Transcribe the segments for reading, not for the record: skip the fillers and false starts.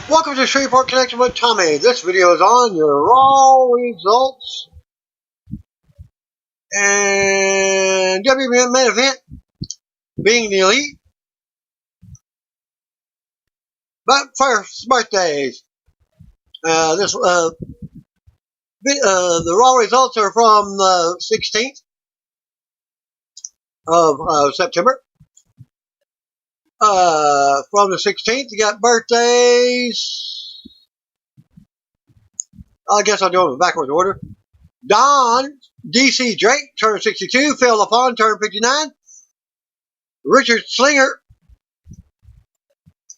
Welcome to Shreveport Connection with Tommy. This video is on your Raw results and WB main event being the Elite. But first, birthdays. The Raw results are from the 16th of September. From the 16th, you got birthdays. I guess I'll do them in backwards order. Don D.C. Drake turned 62. Phil LaFon turned 59. Richard Slinger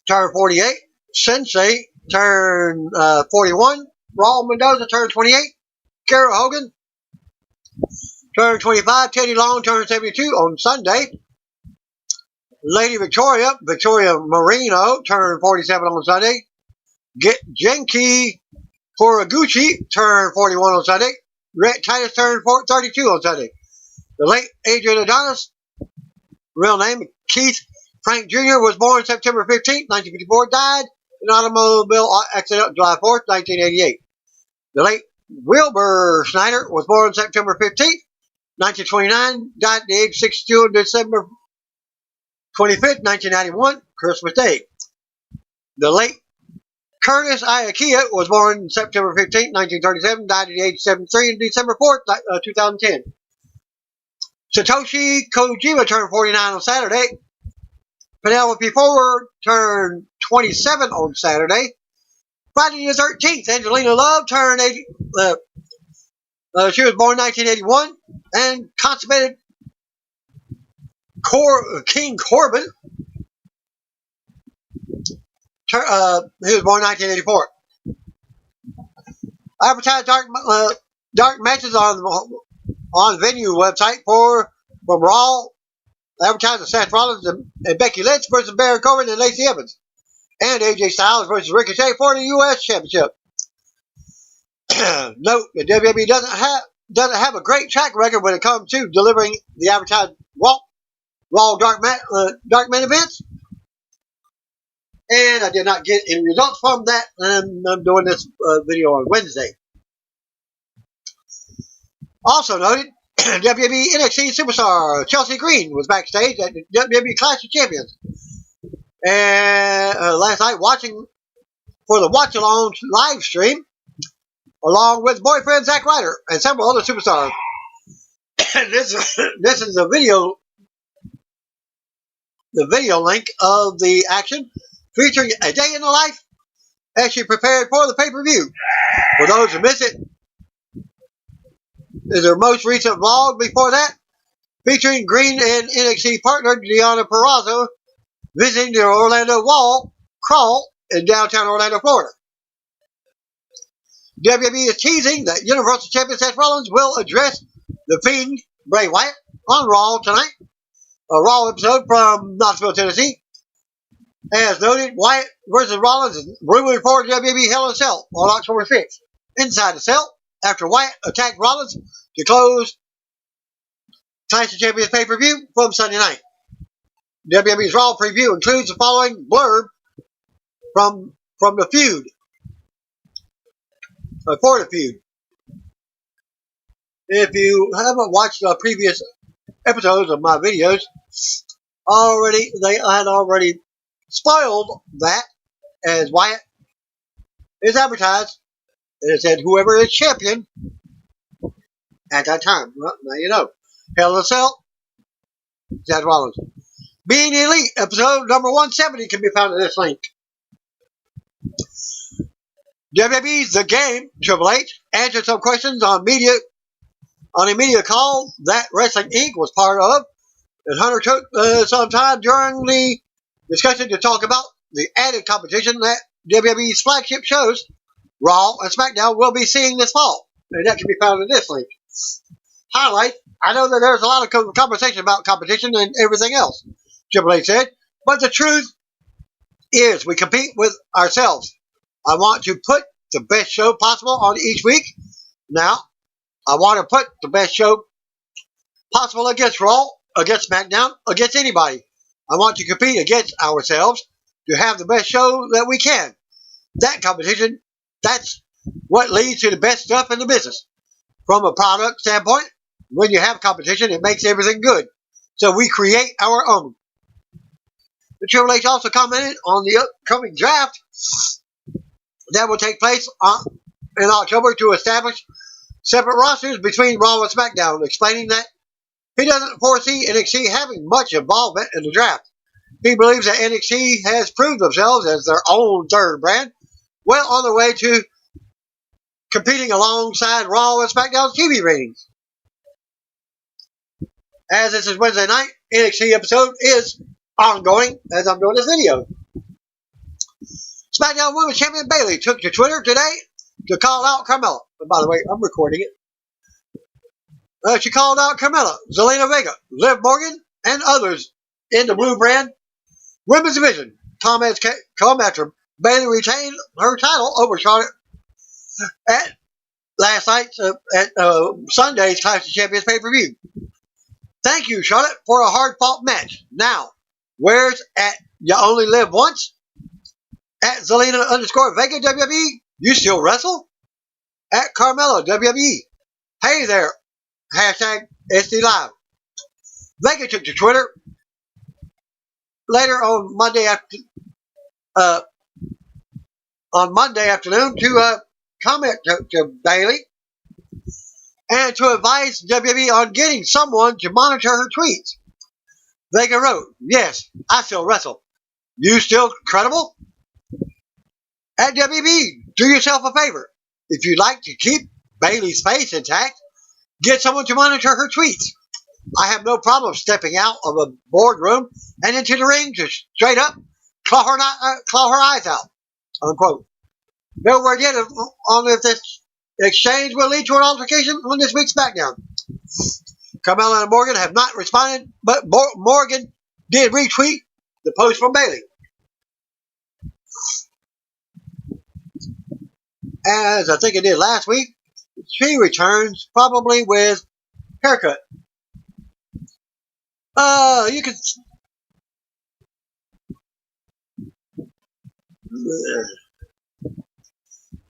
turned 48. Sensei turned 41. Raul Mendoza turned 28. Carol Hogan turned 25. Teddy Long turned 72 on Sunday. Lady Victoria Marino turned 47 on Sunday. Genki Horiguchi turned 41 on Sunday. Rhett Titus turned 32 on Sunday. The late Adrian Adonis, real name Keith Frank Jr., was born September 15, 1954, died in an automobile accident July 4, 1988. The late Wilbur Snyder was born September 15, 1929, died at the age of 62 on December 25th, 1991, Christmas Day. The late Curtis Iakia was born September 15, 1937, died at the age of 73 on December 4th, 2010. Satoshi Kojima turned 49 on Saturday. Penelope Ford turned 27 on Saturday. Friday the 13th, Angelina Love turned 80. She was born 1981 and consummated King Corbin. He was born 1984. Advertised dark matches on Venue website from Raw. Advertised Seth Rollins and Becky Lynch versus Baron Corbin and Lacey Evans, and AJ Styles versus Ricochet for the U.S. Championship. Note that WWE doesn't have a great track record when it comes to delivering the advertised Raw dark main events, and I did not get any results from that, and I'm doing this video on Wednesday. Also noted, WWE NXT superstar Chelsea Green was backstage at the WWE Clash of Champions, and last night watching for the watch along live stream, along with boyfriend Zack Ryder and several other superstars. this is a video. The video link of the action featuring a day in the life as she prepared for the pay-per-view. For those who miss it, is her most recent vlog before that, featuring Green and NXT partner Deonna Purrazzo visiting the Orlando Wall Crawl in downtown Orlando, Florida. WWE is teasing that Universal Champion Seth Rollins will address the Fiend Bray Wyatt on Raw tonight. A Raw episode from Knoxville, Tennessee. As noted, Wyatt versus Rollins is rumored for WWE Hell in a Cell on October 6th. Inside the cell, after Wyatt attacked Rollins to close Clash of Champions pay-per-view from Sunday night. WWE's Raw preview includes the following blurb from the feud. For the feud. If you haven't watched the previous episodes of my videos, they had already spoiled that, as Wyatt is advertised. It said whoever is champion at that time. Well, now you know. Hell in a Cell, Seth Rollins. Being the Elite, episode number 170 can be found in this link. WWE's The Game, Triple H, answered some questions on a media call that Wrestling Inc. was part of, and Hunter took some time during the discussion to talk about the added competition that WWE's flagship shows, Raw and SmackDown, will be seeing this fall, and that can be found in this link. Highlight, I know that there's a lot of conversation about competition and everything else, Triple H said, but the truth is we compete with ourselves. I want to put the best show possible on each week. Now, I want to put the best show possible against Raw, against SmackDown, against anybody. I want to compete against ourselves to have the best show that we can. that competition, that's what leads to the best stuff in the business. From a product standpoint, when you have competition, it makes everything good. So we create our own. The Triple H also commented on the upcoming draft that will take place in October to establish separate rosters between Raw and SmackDown, explaining that he doesn't foresee NXT having much involvement in the draft. He believes that NXT has proved themselves as their own third brand, well on their way to competing alongside Raw and SmackDown's TV ratings. As this is Wednesday night, NXT episode is ongoing as I'm doing this video. SmackDown Women's Champion Bayley took to Twitter today to call out Carmella. And by the way, I'm recording it. She called out Carmella, Zelina Vega, Liv Morgan, and others in the Blue Brand Women's Division. Comments come after Bayley retained her title over Charlotte at last night's at Sunday's Clash of Champions pay-per-view. Thank you, Charlotte, for a hard-fought match. Now, where's at You Only Live Once? At Zelina_Vega WWE, you still wrestle? At Carmella WWE, hey there, hashtag SD Live. Vega took to Twitter later on Monday afternoon to comment to Bayley and to advise WWE on getting someone to monitor her tweets. Vega wrote, yes, I still wrestle. You still credible? At WB, do yourself a favor. If you'd like to keep Bayley's face intact, get someone to monitor her tweets. I have no problem stepping out of a boardroom and into the ring to straight up claw her eyes out. Unquote. No word yet on if this exchange will lead to an altercation on this week's SmackDown. Carmella and Morgan have not responded, but Morgan did retweet the post from Bayley. As I think it did last week, she returns probably with haircut. You can.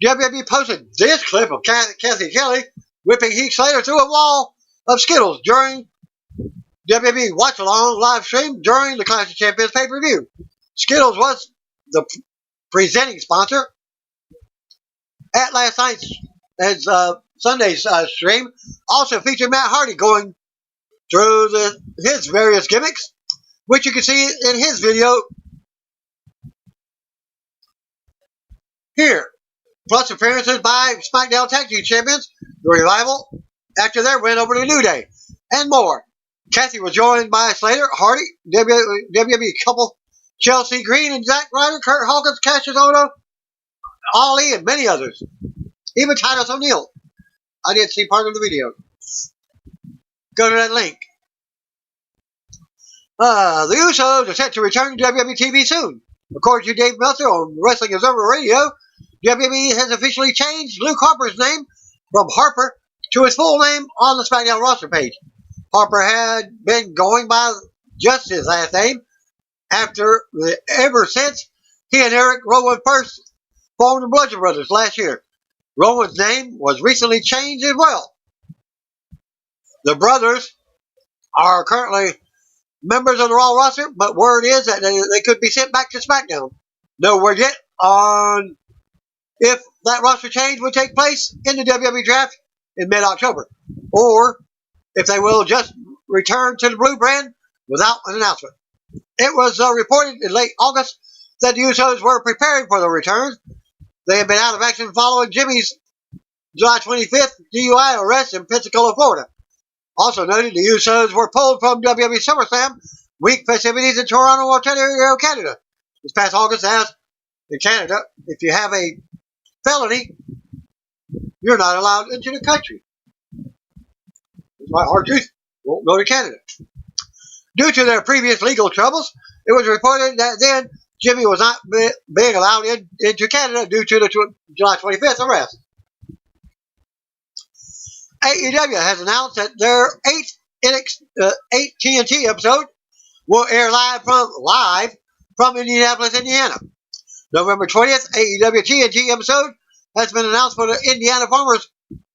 WWE posted this clip of Kathy Kelly whipping Heath Slater through a wall of Skittles during WWE Watch Along live stream during the Clash of Champions pay-per-view. Skittles was the presenting sponsor at last night's Sunday's stream. Also featured Matt Hardy going through his various gimmicks, which you can see in his video here. Plus appearances by SmackDown Tag Team Champions, The Revival, after their win over the New Day, and more. Kathy was joined by Slater, Hardy, WWE couple Chelsea Green and Zack Ryder, Kurt Hawkins, Cassius Ohno, Ali, and many others. Even Titus O'Neil. I didn't see part of the video. Go to that link. The Usos are set to return to WWE TV soon. According to Dave Meltzer on Wrestling Observer Radio, WWE has officially changed Luke Harper's name from Harper to his full name on the SmackDown roster page. Harper had been going by just his last name ever since he and Eric Rowan first formed the Bludgeon Brothers last year. Rowan's name was recently changed as well. The brothers are currently members of the Raw roster, but word is that they could be sent back to SmackDown. No word yet on if that roster change would take place in the WWE draft in mid-October, or if they will just return to the Blue Brand without an announcement. It was reported in late August that the Usos were preparing for the return. They had been out of action following Jimmy's July 25th DUI arrest in Pensacola, Florida. Also noted, the Usos were pulled from WWE SummerSlam week festivities in Toronto, Ontario, Canada. This past August, as in Canada, if you have a felony, you're not allowed into the country. That's why R-Truth won't go to Canada. Due to their previous legal troubles, it was reported that then Jimmy was not being allowed into Canada due to the July 25th arrest. AEW has announced that their 8th TNT episode will air live from Indianapolis, Indiana. November 20th, AEW TNT episode has been announced for the Indiana Farmers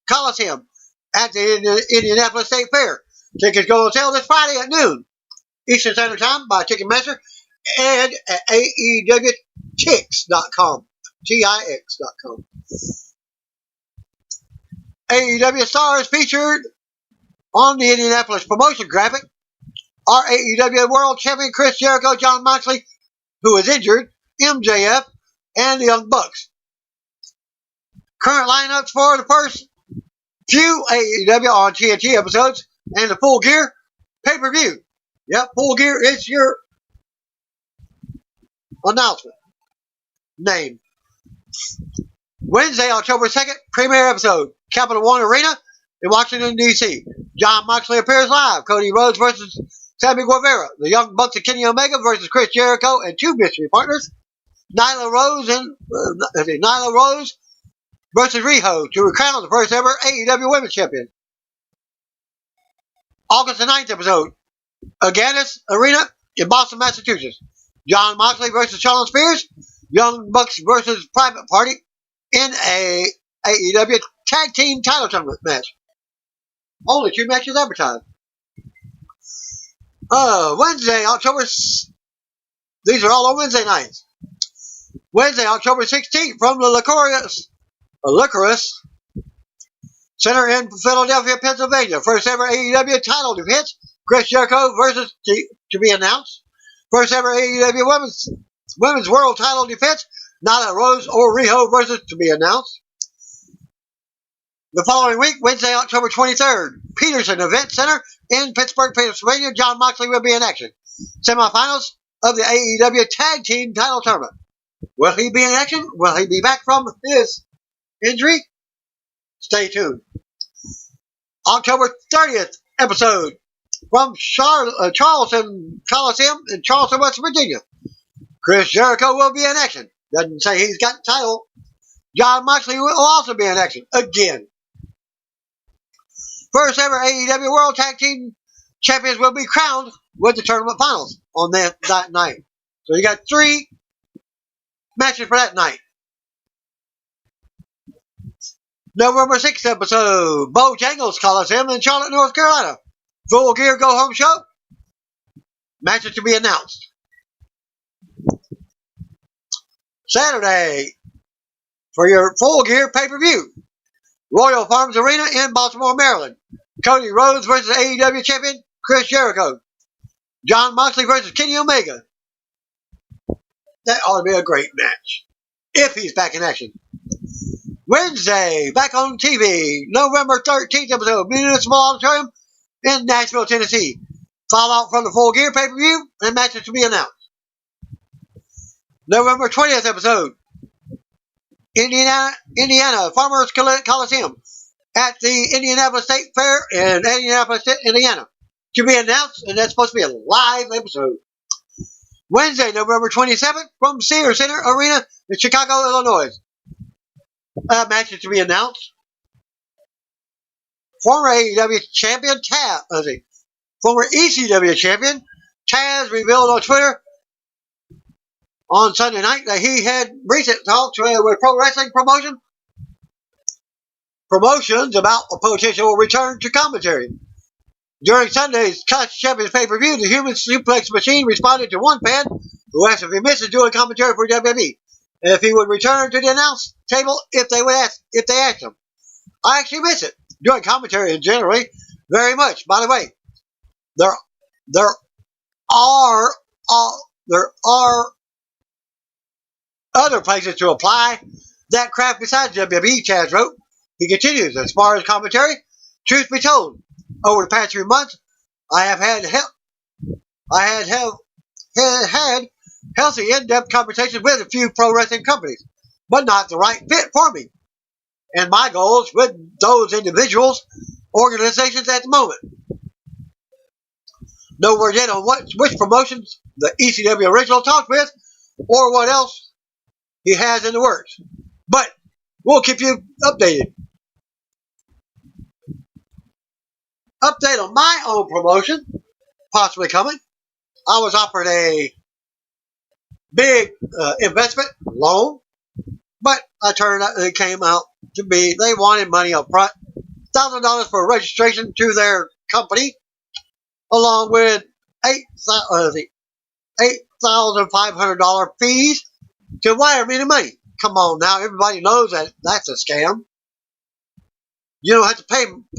Coliseum at the Indianapolis State Fair. Tickets go on sale this Friday at noon Eastern Standard Time by Ticketmaster and at AEWTix.com. TIX.com. AEW stars featured on the Indianapolis promotion graphic are AEW World Champion Chris Jericho, Jon Moxley, who is injured, MJF, and the Young Bucks. Current lineups for the first few AEW on TNT episodes and the Full Gear pay-per-view. Yep, Full Gear is your announcement. Name. Wednesday, October 2nd, premiere episode. Capital One Arena in Washington, D.C. Jon Moxley appears live. Cody Rhodes versus Sammy Guevara. The Young Bucks of Kenny Omega versus Chris Jericho and two mystery partners. Nyla Rose versus Riho to crown the first ever AEW Women's Champion. August the 9th episode. Agganis Arena in Boston, Massachusetts. Jon Moxley versus Shawn Spears. Young Bucks versus Private Party in a AEW Tag Team Title Tournament match. Only 2 matches advertised. Wednesday, these are all on Wednesday nights. Wednesday, October 16th, from the Licorice Center in Philadelphia, Pennsylvania. First ever AEW title defense. Chris Jericho versus, to be announced. First ever AEW Women's World title defense. Nyla Rose or Riho versus, to be announced. The following week, Wednesday, October 23rd, Peterson Event Center in Pittsburgh, Pennsylvania. Jon Moxley will be in action. Semifinals of the AEW Tag Team Title Tournament. Will he be in action? Will he be back from his injury? Stay tuned. October 30th episode from Charleston Coliseum in Charleston, West Virginia. Chris Jericho will be in action. Doesn't say he's got the title. Jon Moxley will also be in action again. First ever AEW World Tag Team Champions will be crowned with the tournament finals on that night. So you got 3 matches for that night. November 6th episode, Bojangles Coliseum in Charlotte, North Carolina. Full Gear Go Home Show. Matches to be announced. Saturday, for your Full Gear pay-per-view. Royal Farms Arena in Baltimore, Maryland. Cody Rhodes versus AEW Champion Chris Jericho. Jon Moxley versus Kenny Omega. That ought to be a great match. If he's back in action. Wednesday, back on TV. November 13th episode. Municipal Auditorium in Nashville, Tennessee. Fallout from the Full Gear pay-per-view and matches to be announced. November 20th episode. Indiana Farmers Coliseum at the Indianapolis State Fair in Indianapolis, Indiana. To be announced, and that's supposed to be a live episode. Wednesday, November 27th, from Sears Center Arena in Chicago, Illinois. Matches to be announced. Former AEW champion former ECW champion Taz revealed on Twitter on Sunday night that he had recent talks with pro wrestling promotions about a potential return to commentary. During Sunday's Clash Champions pay-per-view, the Human Suplex Machine responded to one fan who asked if he misses doing commentary for WWE and if he would return to the announce table if they asked him. I actually miss it, doing commentary generally, very much. By the way, there are other places to apply that craft besides WWE, Chaz wrote. He continues, as far as commentary, truth be told, over the past few months, I have had healthy, in-depth conversations with a few pro wrestling companies, but not the right fit for me. And my goals with those individuals, organizations at the moment. No word yet on which promotions the ECW original talked with, or what else he has in the works. But we'll keep you updated. Update on my own promotion, possibly coming. I was offered a big investment loan, but it came out to be they wanted money up front, $1,000 for registration to their company, along with $8,500 fees to wire me the money. Come on now, everybody knows that that's a scam. You don't have to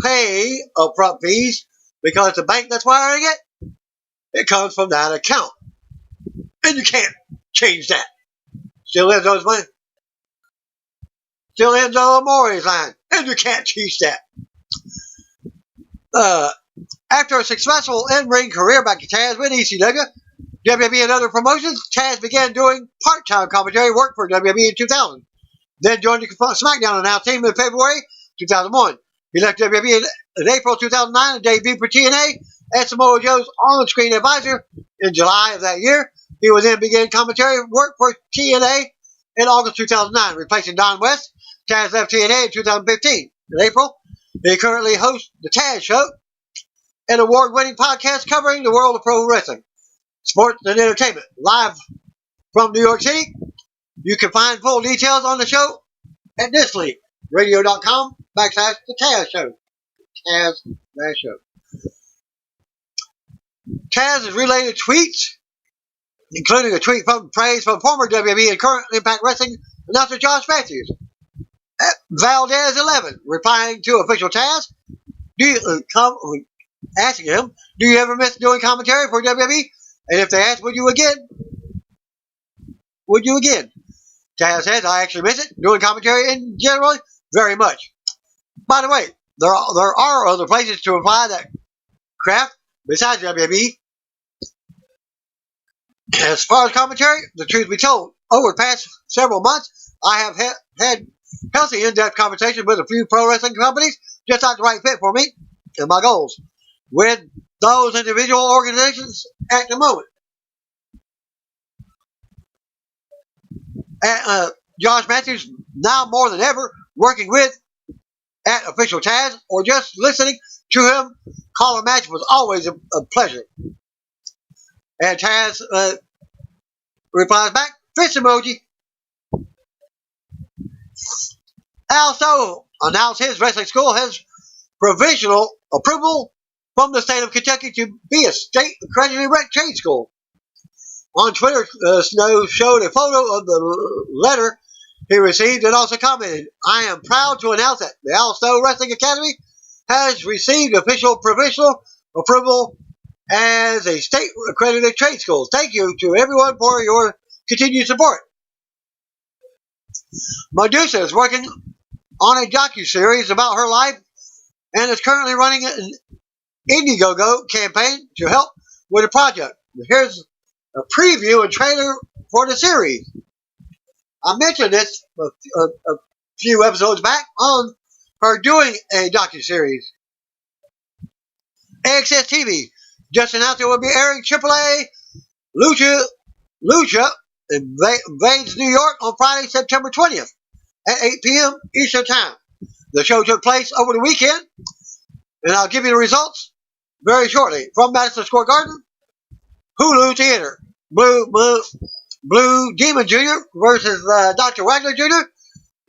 pay upfront fees because the bank that's wiring it comes from that account. And you can't change that. Still Enzo's money. Still Enzo Amore's line. And you can't change that. After a successful in-ring career back to Taz with ECW, WWE and other promotions, Taz began doing part-time commentary work for WWE in 2000. Then joined the SmackDown announced team in February 2001. He left WWE in April 2009 and debuted for TNA as Samoa Joe's on-screen advisor in July of that year. He would then begin commentary work for TNA in August 2009, replacing Don West. Taz left TNA in 2015. In April, he currently hosts The Taz Show, an award-winning podcast covering the world of pro wrestling, sports, and entertainment. Live from New York City, you can find full details on the show at this link, radio.com/The Taz Show. Taz Show. Taz has related tweets, including a tweet from praise from former WWE and current Impact Wrestling announcer Josh Matthews. Valdez 11, replying to official Taz, asking him, do you ever miss doing commentary for WWE? And if they ask, would you again? Would you again? Taz says, I actually miss it, doing commentary in general, very much. By the way, there are other places to apply that craft besides WWE. As far as commentary, the truth be told, over the past several months, I have had healthy, in-depth conversations with a few pro wrestling companies, just not the right fit for me and my goals, with those individual organizations at the moment. And, Josh Matthews, now more than ever, working with at official Taz, or just listening to him call a match was always a pleasure. And Taz replies back, fist emoji. Also announced his wrestling school has provisional approval from the state of Kentucky to be a state accredited trade school. On Twitter, Snow showed a photo of the letter he received and also commented, I am proud to announce that the Al Snow Wrestling Academy has received official provisional approval as a state accredited trade school. Thank you to everyone for your continued support. Medusa is working on a docu series about her life and is currently running an Indiegogo campaign to help with the project. Here's a preview and trailer for the series. I mentioned this a few episodes back on her doing a docu-series. AXS TV just announced it will be airing AAA Lucha Invades New York on Friday, September 20th at 8 p.m. Eastern Time. The show took place over the weekend, and I'll give you the results very shortly. From Madison Square Garden, Hulu Theater, Blue Demon Jr. versus Dr. Wagner Jr.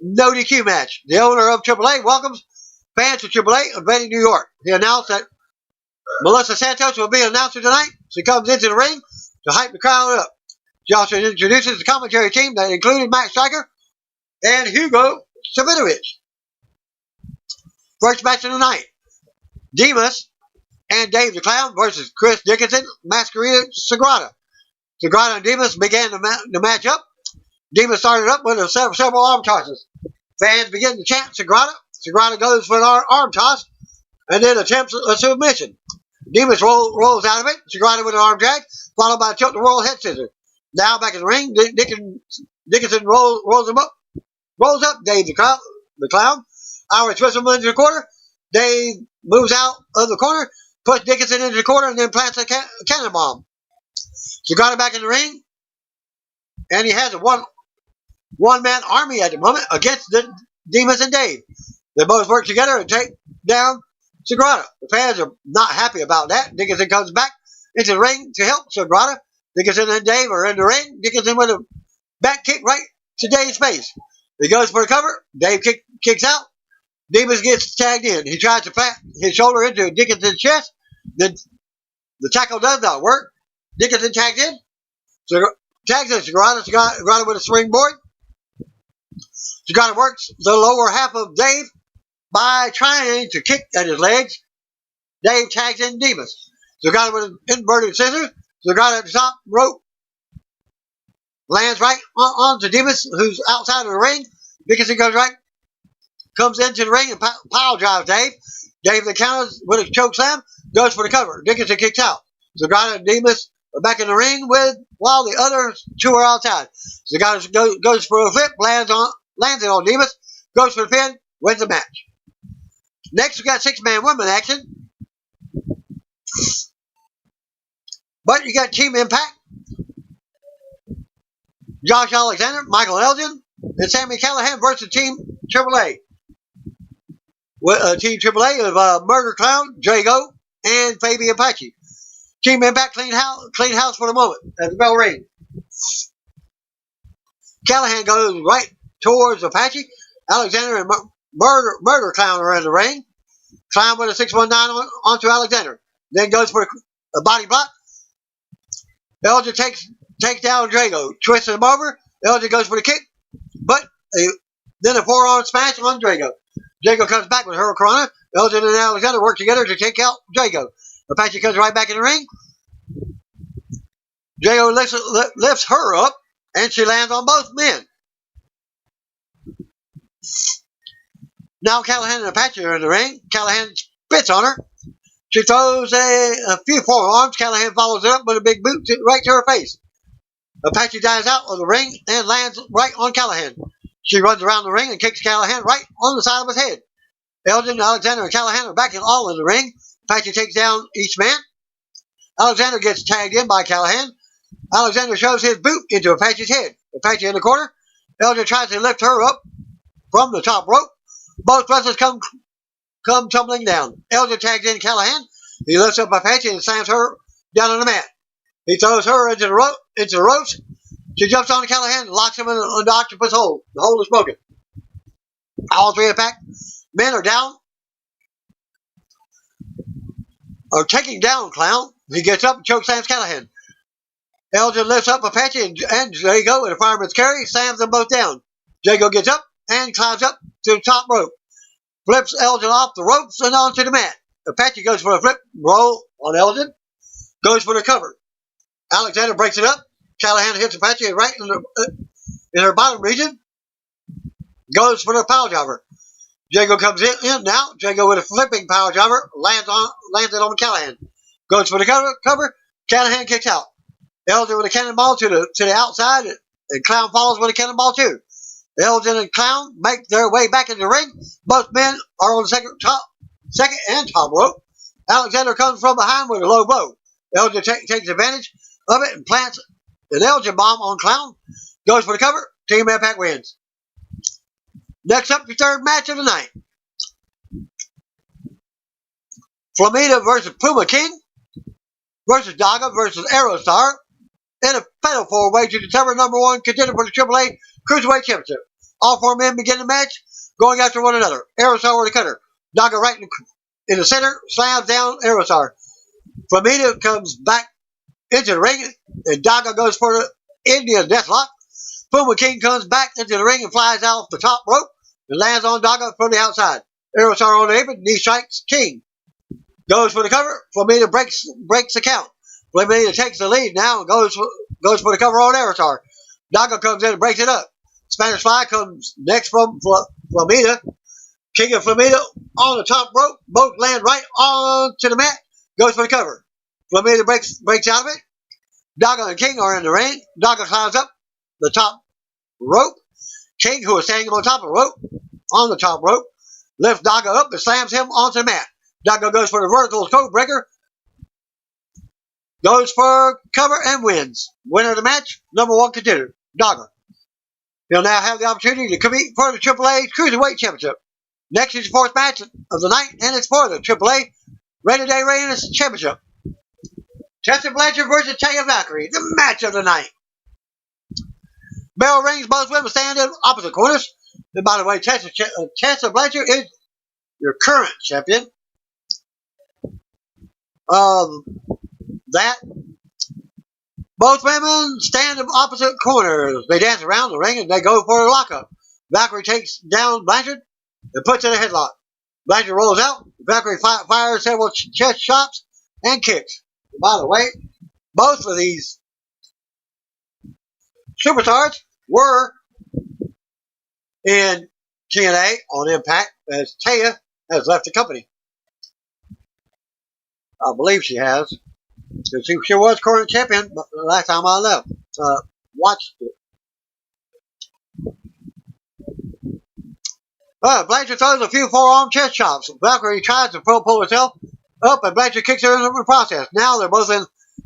No DQ match. The owner of AAA welcomes fans to AAA Invading New York. He announced that Melissa Santos will be an announcer tonight. She comes into the ring to hype the crowd up. She also introduces the commentary team that included Matt Striker and Hugo Savinovich. First match of the night, Demas and Dave the Clown versus Chris Dickinson, Masquerade Sagrada. Sagrada and Demas began the match up. Demas started up with several arm tosses. Fans begin to chant Sagrada. Sagrada goes for an arm toss and then attempts a submission. Demas rolls out of it. Sagrada with an arm drag, followed by a tilt-the-world head scissor. Now back in the ring, Dickinson rolls him up. Rolls up Dave the Clown. Howard twists him into the corner. Dave moves out of the corner, puts Dickinson into the corner, and then plants a cannon bomb. Sagrada back in the ring, and he has a one-man army at the moment against Demas and Dave. They both work together and take down Sagrada. The fans are not happy about that. Dickinson comes back into the ring to help Sagrada, Dickinson and Dave are in the ring. Dickinson with a back kick right to Dave's face. He goes for a cover. Dave kicks out. Demas gets tagged in. He tries to plant his shoulder into Dickinson's chest. Then the tackle does not work. Dickinson tags in. So tags in Sagrada with a springboard. Sagrada works the lower half of Dave by trying to kick at his legs. Dave tags in Demas. Sagrada with an inverted scissors. Sagrada at the top rope. Lands right onto Demas, who's outside of the ring. Dickinson comes into the ring and pile drives Dave. Dave then counters with a choke slam. Goes for the cover. Dickinson kicks out. Sagrada and Demas are back in the ring while the other two are outside. Sagrada goes for a flip, lands it on Demas, goes for the pin, wins the match. Next, we got 6-man women action. But you got Team Impact. Josh Alexander, Michael Elgin, and Sami Callihan versus Team AAA. Team AAA of Murder Clown, Drago, and Fabian Apache. Team Impact clean house for the moment as the bell rings. Callihan goes right towards Apache. Alexander and Murder Clown are in the ring. Clown with a 619 onto Alexander. Then goes for a body block. Elgin takes down Drago, twists him over. Elgin goes for the kick, but then a forearm smash on Drago. Drago comes back with Hurricanrana. Elgin and Alexander work together to take out Drago. Apache comes right back in the ring. Drago lifts her up, and she lands on both men. Now Callihan and Apache are in the ring. Callihan spits on her. She throws a few forearms. Callihan follows it up with a big boot right to her face. Apache dives out of the ring and lands right on Callihan. She runs around the ring and kicks Callihan right on the side of his head. Elgin, Alexander, and Callihan are back all in the ring. Apache takes down each man. Alexander gets tagged in by Callihan. Alexander shoves his boot into Apache's head. Apache in the corner. Elgin tries to lift her up from the top rope. Both wrestlers come tumbling down. Elgin tags in Callihan. He lifts up Apache and slams her down on the mat. He throws her into the ropes. She jumps on Callihan and locks him in the octopus hole. The hole is broken. All three Impact men are down. Are taking down Clown. He gets up and chokeslams Callihan. Elgin lifts up Apache and Drago in a fireman's carry, slams them both down. Drago gets up and climbs up to the top rope. Flips Elgin off the ropes and onto the mat. Apache goes for a flip roll on Elgin. Goes for the cover. Alexander breaks it up. Callihan hits Apache right in her bottom region. Goes for the power driver. Drago comes in now. Drago with a flipping power driver lands it on Callihan. Goes for the cover. Callihan kicks out. Elgin with a cannonball to the outside, and Clown follows with a cannonball too. Elgin and Clown make their way back in the ring. Both men are on the second and top rope. Alexander comes from behind with a low blow. Elgin takes advantage of it and plants an Elgin bomb on Clown. Goes for the cover. Team Impact wins. Next up, the third match of the night. Flamita versus Puma King versus Daga versus Aerostar in a fatal four-way to determine number one contender for the AAA Cruiserweight Championship. All four men begin the match going after one another. Aerostar with the cutter. Daga right in the center slams down Aerostar. Flamita comes back into the ring and Daga goes for the Indian Deathlock. Puma King comes back into the ring and flies off the top rope and lands on Daga from the outside. Aerostar on the apron, knee strikes King. Goes for the cover. Flamita breaks the count. Flamita takes the lead now and goes for the cover on Aerostar. Daga comes in and breaks it up. Spanish Fly comes next from Flamita. King and Flamita on the top rope. Both land right onto the mat. Goes for the cover. Flamita breaks out of it. Daga and King are in the ring. Daga climbs up the top rope. King, who is standing on the top rope, lifts Daga up and slams him onto the mat. Daga goes for the vertical code breaker. Goes for cover and wins. Winner of the match, number one contender, Daga. He'll now have the opportunity to compete for the AAA Cruiserweight Championship. Next is the fourth match of the night, and it's for the AAA Rated A Ratings Championship. Tessa Blanchard versus Taya Valkyrie, the match of the night. Bell rings, both women stand in opposite corners. And by the way, Tessa Blanchard is your current champion. That both women stand in opposite corners. They dance around the ring and they go for a lockup. Valkyrie takes down Blanchard and puts in a headlock. Blanchard rolls out. Valkyrie fires several chest shots and kicks. And by the way, both of these superstars were in TNA on Impact as Taya has left the company. I believe she has. She was current champion but the last time I left. Watched it. Blanchard throws a few forearm chest chops. Valkyrie tries to pull herself up and Blanchard kicks her in the process. Now they're both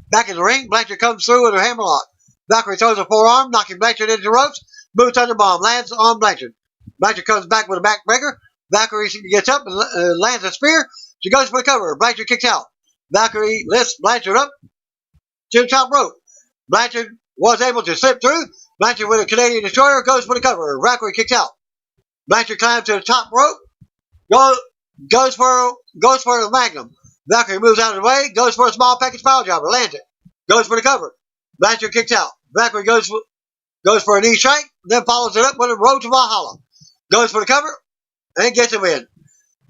back in the ring. Blanchard comes through with her hammerlock. Valkyrie throws a forearm, knocking Blanchard into the ropes. Boots under bomb, lands on Blanchard. Blanchard comes back with a backbreaker. Valkyrie gets up and lands a spear. She goes for the cover. Blanchard kicks out. Valkyrie lifts Blanchard up to the top rope. Blanchard was able to slip through. Blanchard with a Canadian destroyer goes for the cover. Valkyrie kicks out. Blanchard climbs to the top rope. Goes for the magnum. Valkyrie moves out of the way. Goes for a small package power jobber. Lands it. Goes for the cover. Blanchard kicks out. Valkyrie goes for a knee strike. Then follows it up with a road to Valhalla. Goes for the cover and gets a win.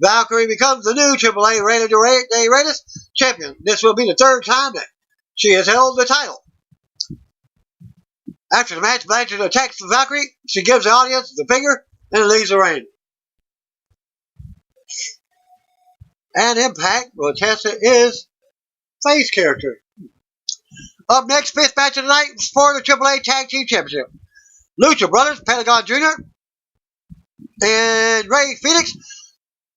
Valkyrie becomes the new AAA Reina de Reyes champion. This will be the third time that she has held the title. After the match, Blanchard attacks Valkyrie. She gives the audience the finger and leaves the ring. And Impact, well, Tessa is face character. Up next, fifth match of the night for the AAA Tag Team Championship. Lucha Brothers, Pentagon Jr. and Ray Phoenix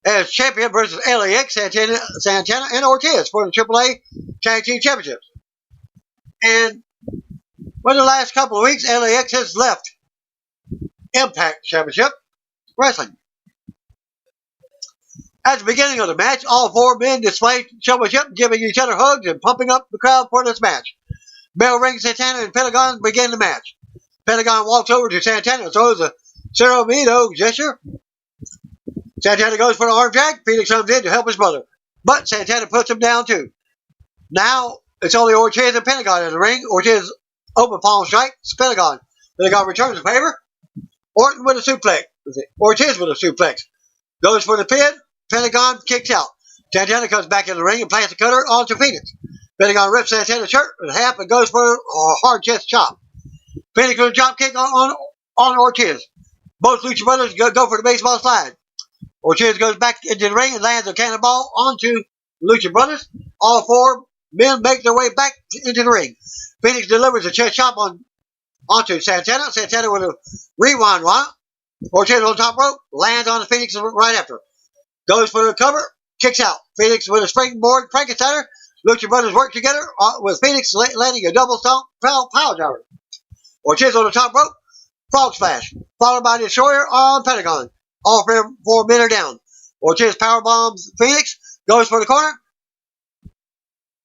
as champion versus LAX, Santana, and Ortiz for the AAA Tag Team Championships. And for the last couple of weeks, LAX has left Impact Championship Wrestling. At the beginning of the match, all four men displayed showmanship, giving each other hugs and pumping up the crowd for this match. Bell rings, Santana and Pentagon begin the match. Pentagon walks over to Santana and throws a Ceromito gesture. Santana goes for the arm drag. Phoenix comes in to help his brother, but Santana puts him down too. Now it's only Ortiz and Pentagon in the ring. Ortiz open palm strike. Pentagon. Pentagon returns the favor. Orton with a suplex. Ortiz with a suplex. Goes for the pin. Pentagon kicks out. Santana comes back in the ring and plants a cutter onto Phoenix. Pentagon rips Santana's shirt in half and goes for a hard chest chop. Phoenix with a drop kick on Ortiz. Both Lucha Brothers go for the baseball slide. Ortiz goes back into the ring and lands a cannonball onto Lucha Brothers. All four men make their way back into the ring. Phoenix delivers a chest chop onto Santana. Santana with a rewind run. Ortiz on top rope, lands on the Phoenix right after. Goes for the cover, kicks out. Phoenix with a springboard Frankensteiner. Lucha Brothers work together with Phoenix landing a double stomp power driver. Ortiz on the top rope, frog splash, followed by the destroyer on Pentagon. All four men are down. Ortiz power bombs Phoenix, goes for the corner.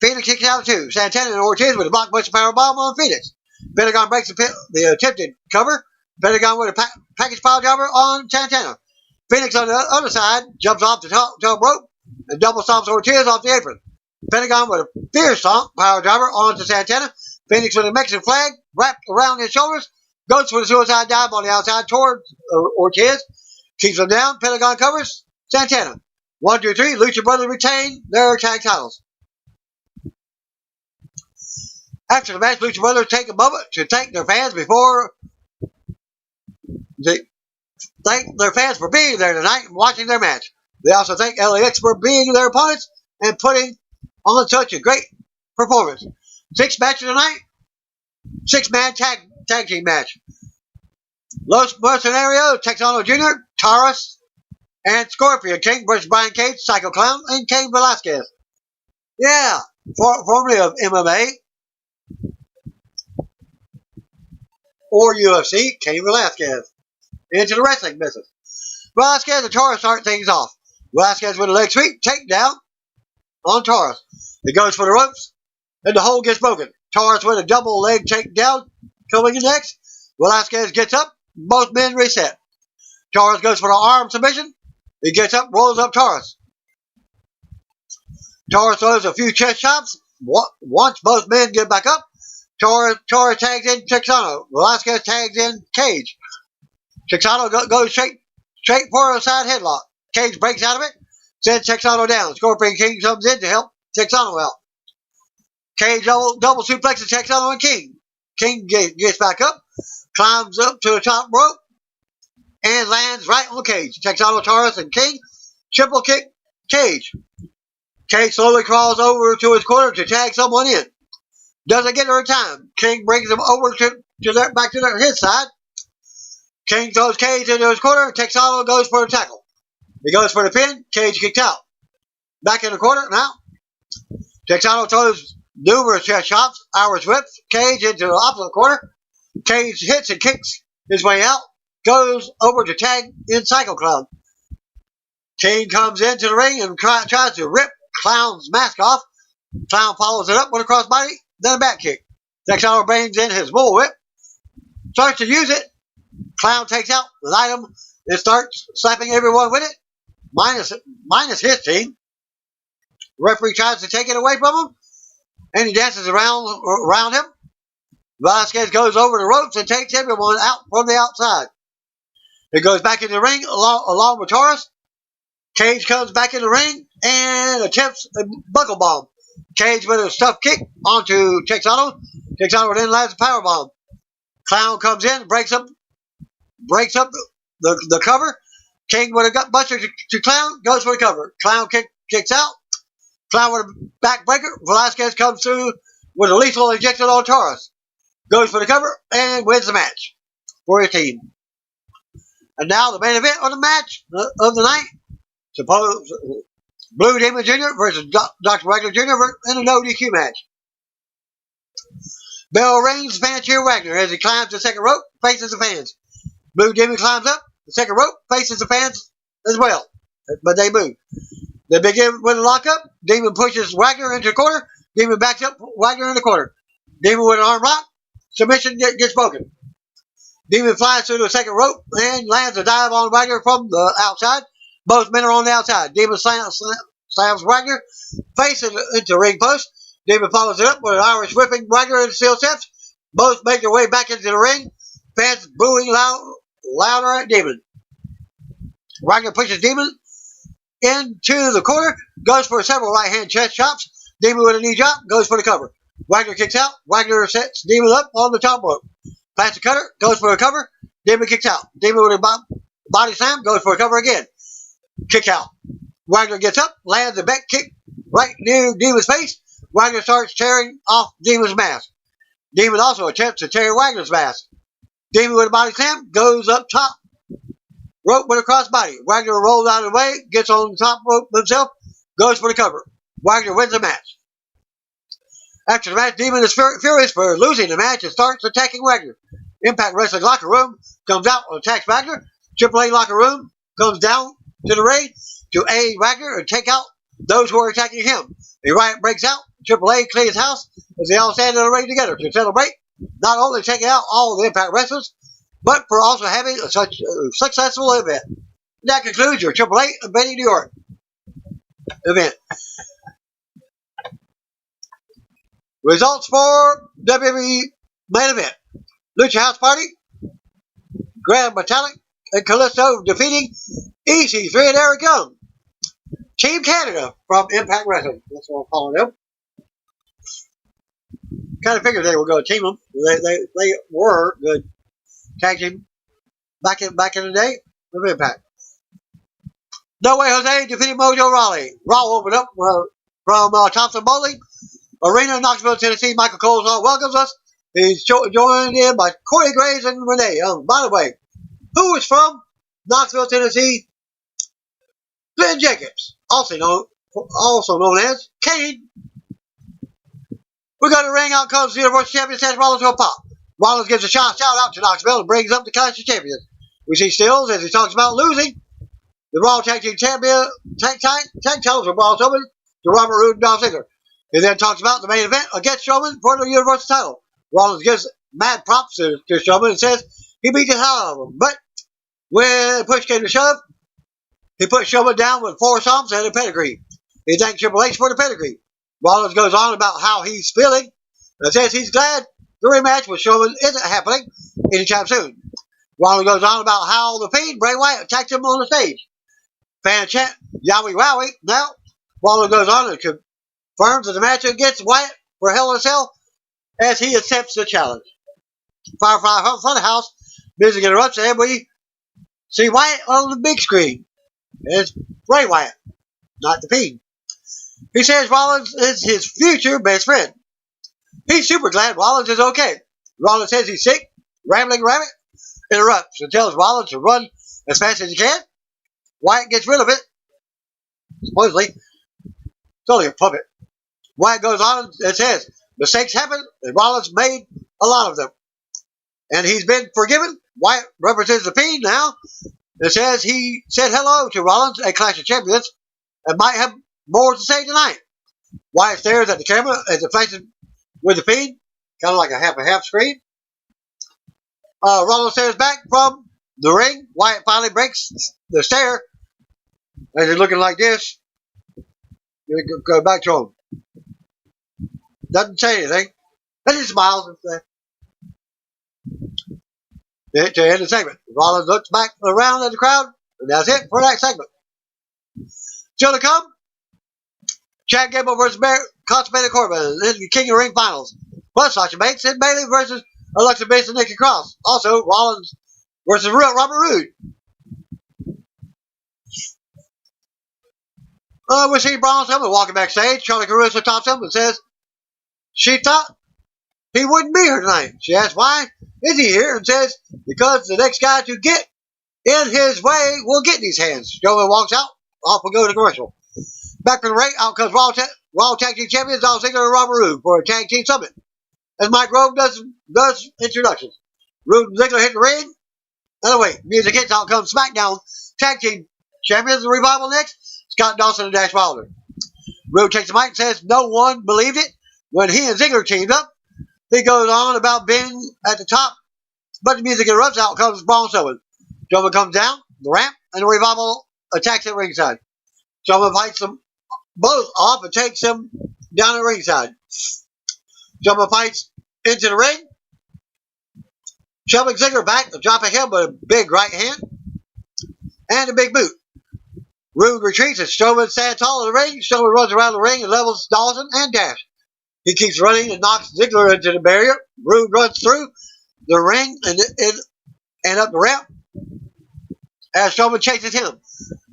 Phoenix kicks out too. Santana and Ortiz with a blockbuster power bomb on Phoenix. Pentagon breaks the attempted cover. Pentagon with a package power driver on Santana. Phoenix on the other side jumps off the top rope and double stomps Ortiz off the apron. Pentagon with a fierce stomp power driver onto Santana. Phoenix with a Mexican flag wrapped around his shoulders. Goes for the suicide dive on the outside towards Ortiz. Keeps him down. Pentagon covers Santana. 1, 2, 3. Lucha Brothers retain their tag titles. After the match, Lucha Brothers take a moment to thank their fans thank their fans for being there tonight and watching their match. They also thank LAX for being their opponents and putting on such a great performance. 6 matches tonight. 6-man tag team match. Los Mercenarios, Texano Jr., Taurus, and Scorpion King versus Brian Cage, Psycho Clown, and Cain Velasquez. Yeah, formerly of MMA or UFC, Cain Velasquez. Into the wrestling business. Velasquez and Taurus start things off. Velasquez with a leg sweep, takedown on Taurus. He goes for the ropes and the hold gets broken. Torres with a double leg takedown coming in next. Velasquez gets up. Both men reset. Torres goes for the arm submission. He gets up, rolls up Torres. Torres throws a few chest chops. Once both men get back up, Torres tags in Texano. Velasquez tags in Cage. Texano goes straight for a side headlock. Cage breaks out of it, sends Texano down. Scorpion King comes in to help Texano out. Cage double suplexes Texano and King. King gets back up, climbs up to the top rope, and lands right on Cage. Texano, Torres, and King triple kick Cage. Cage slowly crawls over to his corner to tag someone in. Doesn't get there in time. King brings him over back to his side. King throws Cage into his corner. Texano goes for the tackle. He goes for the pin. Cage kicked out. Back in the corner now. Texano throws numerous chest chops. Irish whips Cage into the opposite corner. Cage hits and kicks his way out. Goes over to tag in Psycho Clown. King comes into the ring and tries to rip Clown's mask off. Clown follows it up with a crossbody, then a back kick. Texano brings in his bullwhip. Starts to use it. Clown takes out the item and starts slapping everyone with it, minus his team. Referee tries to take it away from him, and he dances around him. Velasquez goes over the ropes and takes everyone out from the outside. He goes back in the ring along with Torres. Cage comes back in the ring and attempts a buckle bomb. Cage with a stuff kick onto Texano. Texano then lands a power bomb. Clown comes in, breaks up the cover. King with a gut buster to Clown, goes for the cover. Clown kicks out. Clown with a backbreaker. Velasquez comes through with a lethal injection on Torres. Goes for the cover and wins the match for his team. And now the main event of the match of the night. Blue Demon Jr. versus Dr. Wagner Jr. in a no DQ match. Bell rings, fans cheer Wagner as he climbs the second rope, faces the fans. Blue Demon climbs up the second rope, faces the fans as well, but they move. They begin with a lockup. Demon pushes Wagner into the corner. Demon backs up Wagner in the corner. Demon with an arm lock. Submission gets broken. Demon flies through the second rope and lands a dive on Wagner from the outside. Both men are on the outside. Demon slams Wagner, face into ring post. Demon follows it up with an Irish whipping Wagner into steel steps. Both make their way back into the ring. Fans booing louder at Demon. Wagner pushes Demon into the corner, goes for several right-hand chest chops. Demon with a knee drop, goes for the cover. Wagner kicks out. Wagner sets Demon up on the top rope. Plants a cutter, goes for a cover. Demon kicks out. Demon with a body slam, goes for a cover again. Kick out. Wagner gets up, lands a back kick right near Demon's face. Wagner starts tearing off Demon's mask. Demon also attempts to tear Wagner's mask. Demon with a body slam goes up top rope with a crossbody. Wagner rolls out of the way, gets on the top rope himself, goes for the cover. Wagner wins the match. After the match, Demon is furious for losing the match and starts attacking Wagner. Impact Wrestling locker room comes out and attacks Wagner. Triple A locker room comes down to the ring to aid Wagner and take out those who are attacking him. A riot breaks out. Triple A cleans house as they all stand in the ring together to celebrate not only taking out all the Impact wrestlers, but for also having such a successful event. That concludes your Triple A Invading New York event. Results for WWE main event. Lucha House Party, Grand Metallic, and Kalisto defeating EC3 and Eric Young. Team Canada from Impact Wrestling. That's what I'm calling them. Kind of figured they were going to team them. They were good tag team back in the day with Impact. No Way Jose defeated Mojo Rawley. Raw opened up from Thompson Bowling Arena, Knoxville, Tennessee. Michael Coleslaw welcomes us. He's joined in by Corey Graves and Renee Young. By the way, who is from Knoxville, Tennessee? Glenn Jacobs, also known as Kane. We got a ring out comes the Universal Champion Seth Rollins to a pop. Rollins gives a shout out to Knoxville and brings up the Clash of Champions. We see Stills as he talks about losing. The Raw Tag Team Champion tag titles were brought over to Robert Roode and Dolph Ziggler. He then talks about the main event against Strowman for the Universal title. Rollins gives mad props to Strowman and says he beat the hell out of him. But when push came to shove, he put Strowman down with 4 stomps and a pedigree. He thanked Triple H for the pedigree. Rollins goes on about how he's feeling and says he's glad the rematch with Strowman isn't happening anytime soon. Rollins goes on about how the Fiend, Bray Wyatt, attacked him on the stage. Fan chant, yowie wowie. Now, Rollins goes on and confirms that the match against Wyatt for Hell in a Cell as he accepts the challenge. Firefly Funhouse, music interrupts and we see Wyatt on the big screen. It's Bray Wyatt, not the Fiend. He says Rollins is his future best friend. He's super glad Rollins is okay. Rollins says he's sick. Rambling Rabbit interrupts and tells Rollins to run as fast as he can. Wyatt gets rid of it. Supposedly, it's only a puppet. Wyatt goes on and says mistakes happen and Rollins made a lot of them. And he's been forgiven. Wyatt represents the Fiend now and says he said hello to Rollins at Clash of Champions and might have more to say tonight. Wyatt stares at the camera as it flashes with the Fiend, kind of like a half screen. Rollins stares back from the ring. Wyatt finally breaks the stare as he's looking like this. Go back to him. Doesn't say anything. Then he smiles and says, to end the segment. Rollins looks back around at the crowd, and that's it for that segment. Still to come, Chad Gable versus Constipated Corbin in the King of the Ring finals. Plus, Sasha Banks and Bayley versus Alexa Bliss and Nikki Cross. Also, Rollins versus Robert Roode. We see Braun Strowman walking backstage. Charlie Caruso tops him and says she thought he wouldn't be here tonight. She asks why is he here and says because the next guy to get in his way will get these hands. Strowman walks out. Off we go to commercial. Back from the ring, out comes Raw Tag Team Champions Dolph Ziggler and Robert Roode for a Tag Team Summit. As Mike Rome does introductions. Roode and Ziggler hit the ring. And wait, music hits, out comes SmackDown Tag Team Champions, the Revival next. Scott Dawson and Dash Wilder. Roode takes the mic and says no one believed it when he and Ziggler teamed up. He goes on about being at the top, but the music interrupts. Out comes Braun Strowman. Strowman comes down the ramp, and the Revival attacks at ringside. Strowman fights them both off and takes them down at ringside. Strowman fights into the ring, shoving Ziggler back, dropping him with a big right hand and a big boot. Roode retreats and Strowman stands tall in the ring. Strowman runs around the ring and levels Dawson and Dash. He keeps running and knocks Ziggler into the barrier. Roode runs through the ring and up the ramp as Strowman chases him.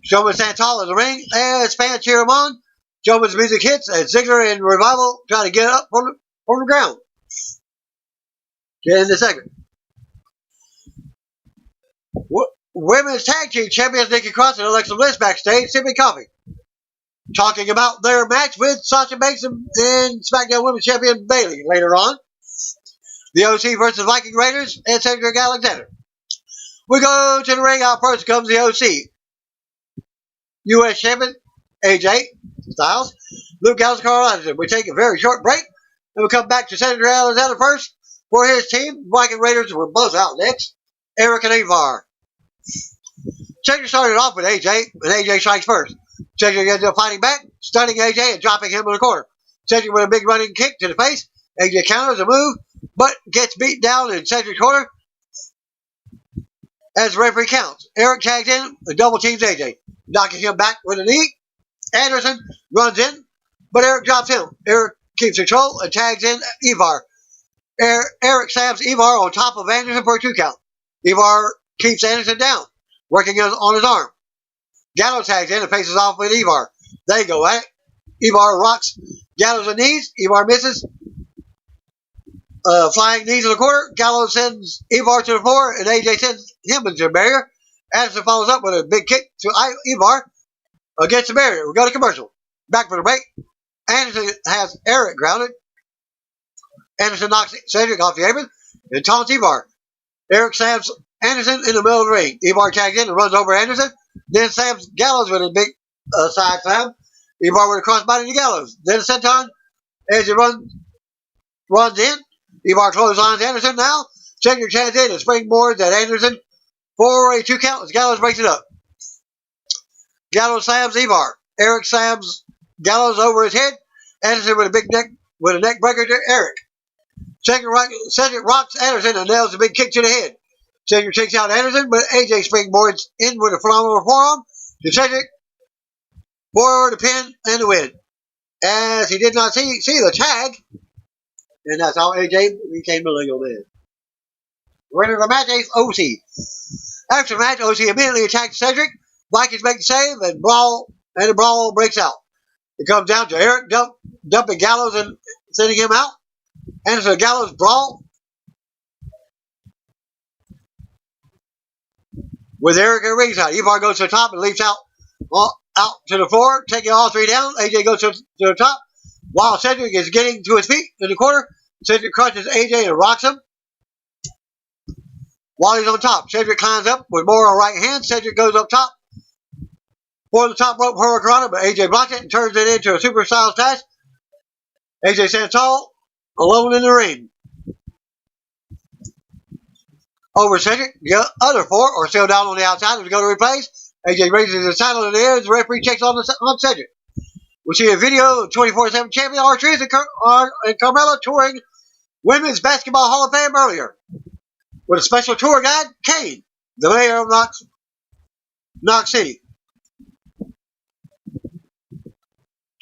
Strowman stands tall in the ring as fans cheer him on. Strowman's music hits as Ziggler and Revival try to get up from the ground. Get in the segment. Women's Tag Team Champions Nikki Cross and Alexa Bliss backstage sipping coffee, talking about their match with Sasha Banks and SmackDown Women's Champion Bayley later on. The OC versus Viking Raiders and Cedric Alexander. We go to the ring. Out first comes the OC. U.S. Champion AJ Styles, Luke Gallows, Carl Anderson. We take a very short break and we come back to Cedric Alexander first for his team. Viking Raiders were both out next. Eric and Ivar. Cedric started off with AJ, and AJ strikes first. Cedric ends up fighting back, stunning AJ and dropping him in the corner. Cedric with a big running kick to the face. AJ counters a move, but gets beat down in Cedric's corner as the referee counts. Eric tags in and double teams AJ, knocking him back with a knee. Anderson runs in, but Eric drops him. Eric keeps control and tags in Ivar. Eric slams Ivar on top of Anderson for a 2 count. Ivar keeps Anderson down, working on his arm. Gallows tags in and faces off with Ivar. They go at it. Ivar rocks Gallows with knees. Ivar misses. Flying knees in the corner. Gallows sends Ivar to the floor, and AJ sends him into the barrier. Anderson follows up with a big kick to Ivar against the barrier. We go to commercial. Back for the break. Anderson has Eric grounded. Anderson knocks Cedric off the apron and taunts Ivar. Eric slams Anderson in the middle of the ring. Ivar tags in and runs over Anderson. Then slams Gallows with a big side slam. Ivar with a crossbody to Gallows. Then a senton As he runs in, Ivar clotheslines Anderson now. Cedric hands in and springboards at Anderson for a 2 count as Gallows breaks it up. Gallows slams Ivar. Eric slams Gallows over his head. Anderson with a neck breaker to Eric. Cedric rocks Anderson and nails a big kick to the head. Cedric takes out Anderson, but AJ springboards in with a phenomenal forearm to Cedric for the pin and the win. As he did not see the tag, and that's how AJ became the legal man. Winner of the match is OC. After the match, OC immediately attacks Cedric. Vikings make the save, and the brawl breaks out. It comes down to Eric dumping Gallows and sending him out. Anderson and Gallows brawl with Eric at ringside. Ivar goes to the top and leaps out to the floor, taking all 3 down. AJ goes to the top while Cedric is getting to his feet in the corner. Cedric crushes AJ and rocks him while he's on top. Cedric climbs up with more on right hand. Cedric goes up top for the top rope hurricanrana, but AJ blocks it and turns it into a super style stash. AJ stands tall, alone in the ring. Over Cedric, the other 4 are still down on the outside as we go to replays. AJ raises his title in the air as the referee checks on Cedric. We see a video of 24/7 champion R-Truth and Carmella touring Women's Basketball Hall of Fame earlier with a special tour guide, Kane, the mayor of Knox City.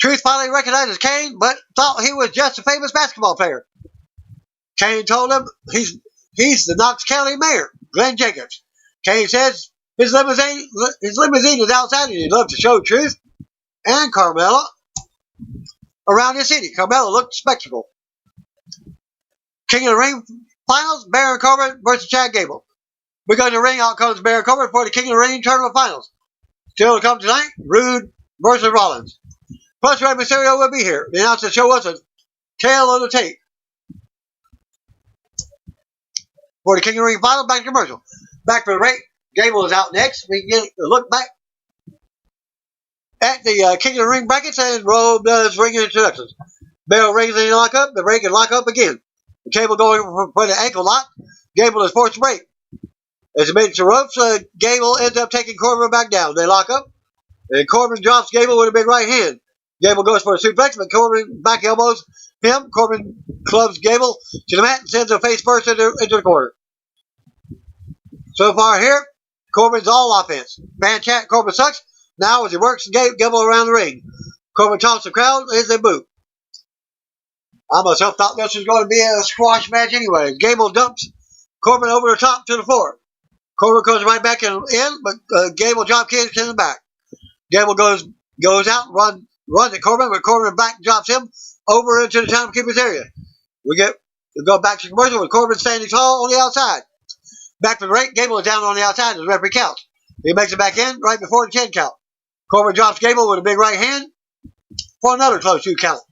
Truth finally recognizes Kane, but thought he was just a famous basketball player. Kane told him he's the Knox County mayor, Glenn Jacobs. Kane says his limousine is outside and he'd love to show Truth and Carmella around the city. Carmella looked spectacle. King of the Ring finals, Baron Corbin versus Chad Gable. We go to the ring, out comes Baron Corbin for the King of the Ring tournament finals. Still to come tonight, Rude versus Rollins. Plus, Rey Mysterio will be here. The announcer show us a tail of the tape. For the King of the Ring final, back to commercial. Back for the break. Gable is out next. We can get a look back at the King of the Ring brackets, and Robe does ring introductions. Bell rings and lock up. The ring can lock up again. The Cable going for the ankle lock. Gable is forced to break. As he makes the ropes, Gable ends up taking Corbin back down. They lock up, and Corbin drops Gable with a big right hand. Gable goes for a suplex, but Corbin back elbows him. Corbin clubs Gable to the mat and sends a face first into the corner. So far here, Corbin's all offense. Fan chat, Corbin sucks. Now as he works Gable around the ring. Corbin taunts the crowd as they boo. I myself thought this was going to be a squash match anyway. Gable dumps Corbin over the top to the floor. Corbin goes right back in, but Gable drop kicks in the back. Gable goes out, runs at Corbin, but Corbin back drops him over into the timekeeper's area. We go back to commercial with Corbin standing tall on the outside. Back for the break, Gable is down on the outside as the referee counts. He makes it back in right before the 10 count. Corbin drops Gable with a big right hand for another close 2 count.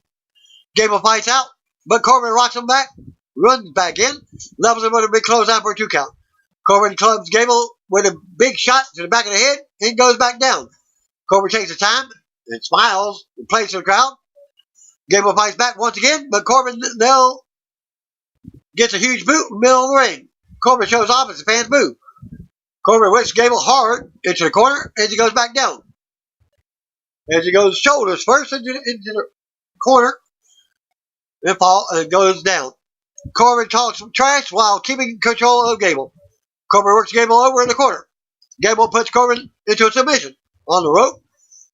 Gable fights out, but Corbin rocks him back, runs back in, levels him with a big clothesline for a 2 count. Corbin clubs Gable with a big shot to the back of the head and goes back down. Corbin takes the time and smiles and plays to the crowd. Gable fights back once again, but Corbin now gets a huge boot in the middle of the ring. Corbin shows off as the fans boo. Corbin whips Gable hard into the corner as he goes back down. As he goes shoulders first into the corner and goes down. Corbin talks trash while keeping control of Gable. Corbin works Gable over in the corner. Gable puts Corbin into a submission on the rope,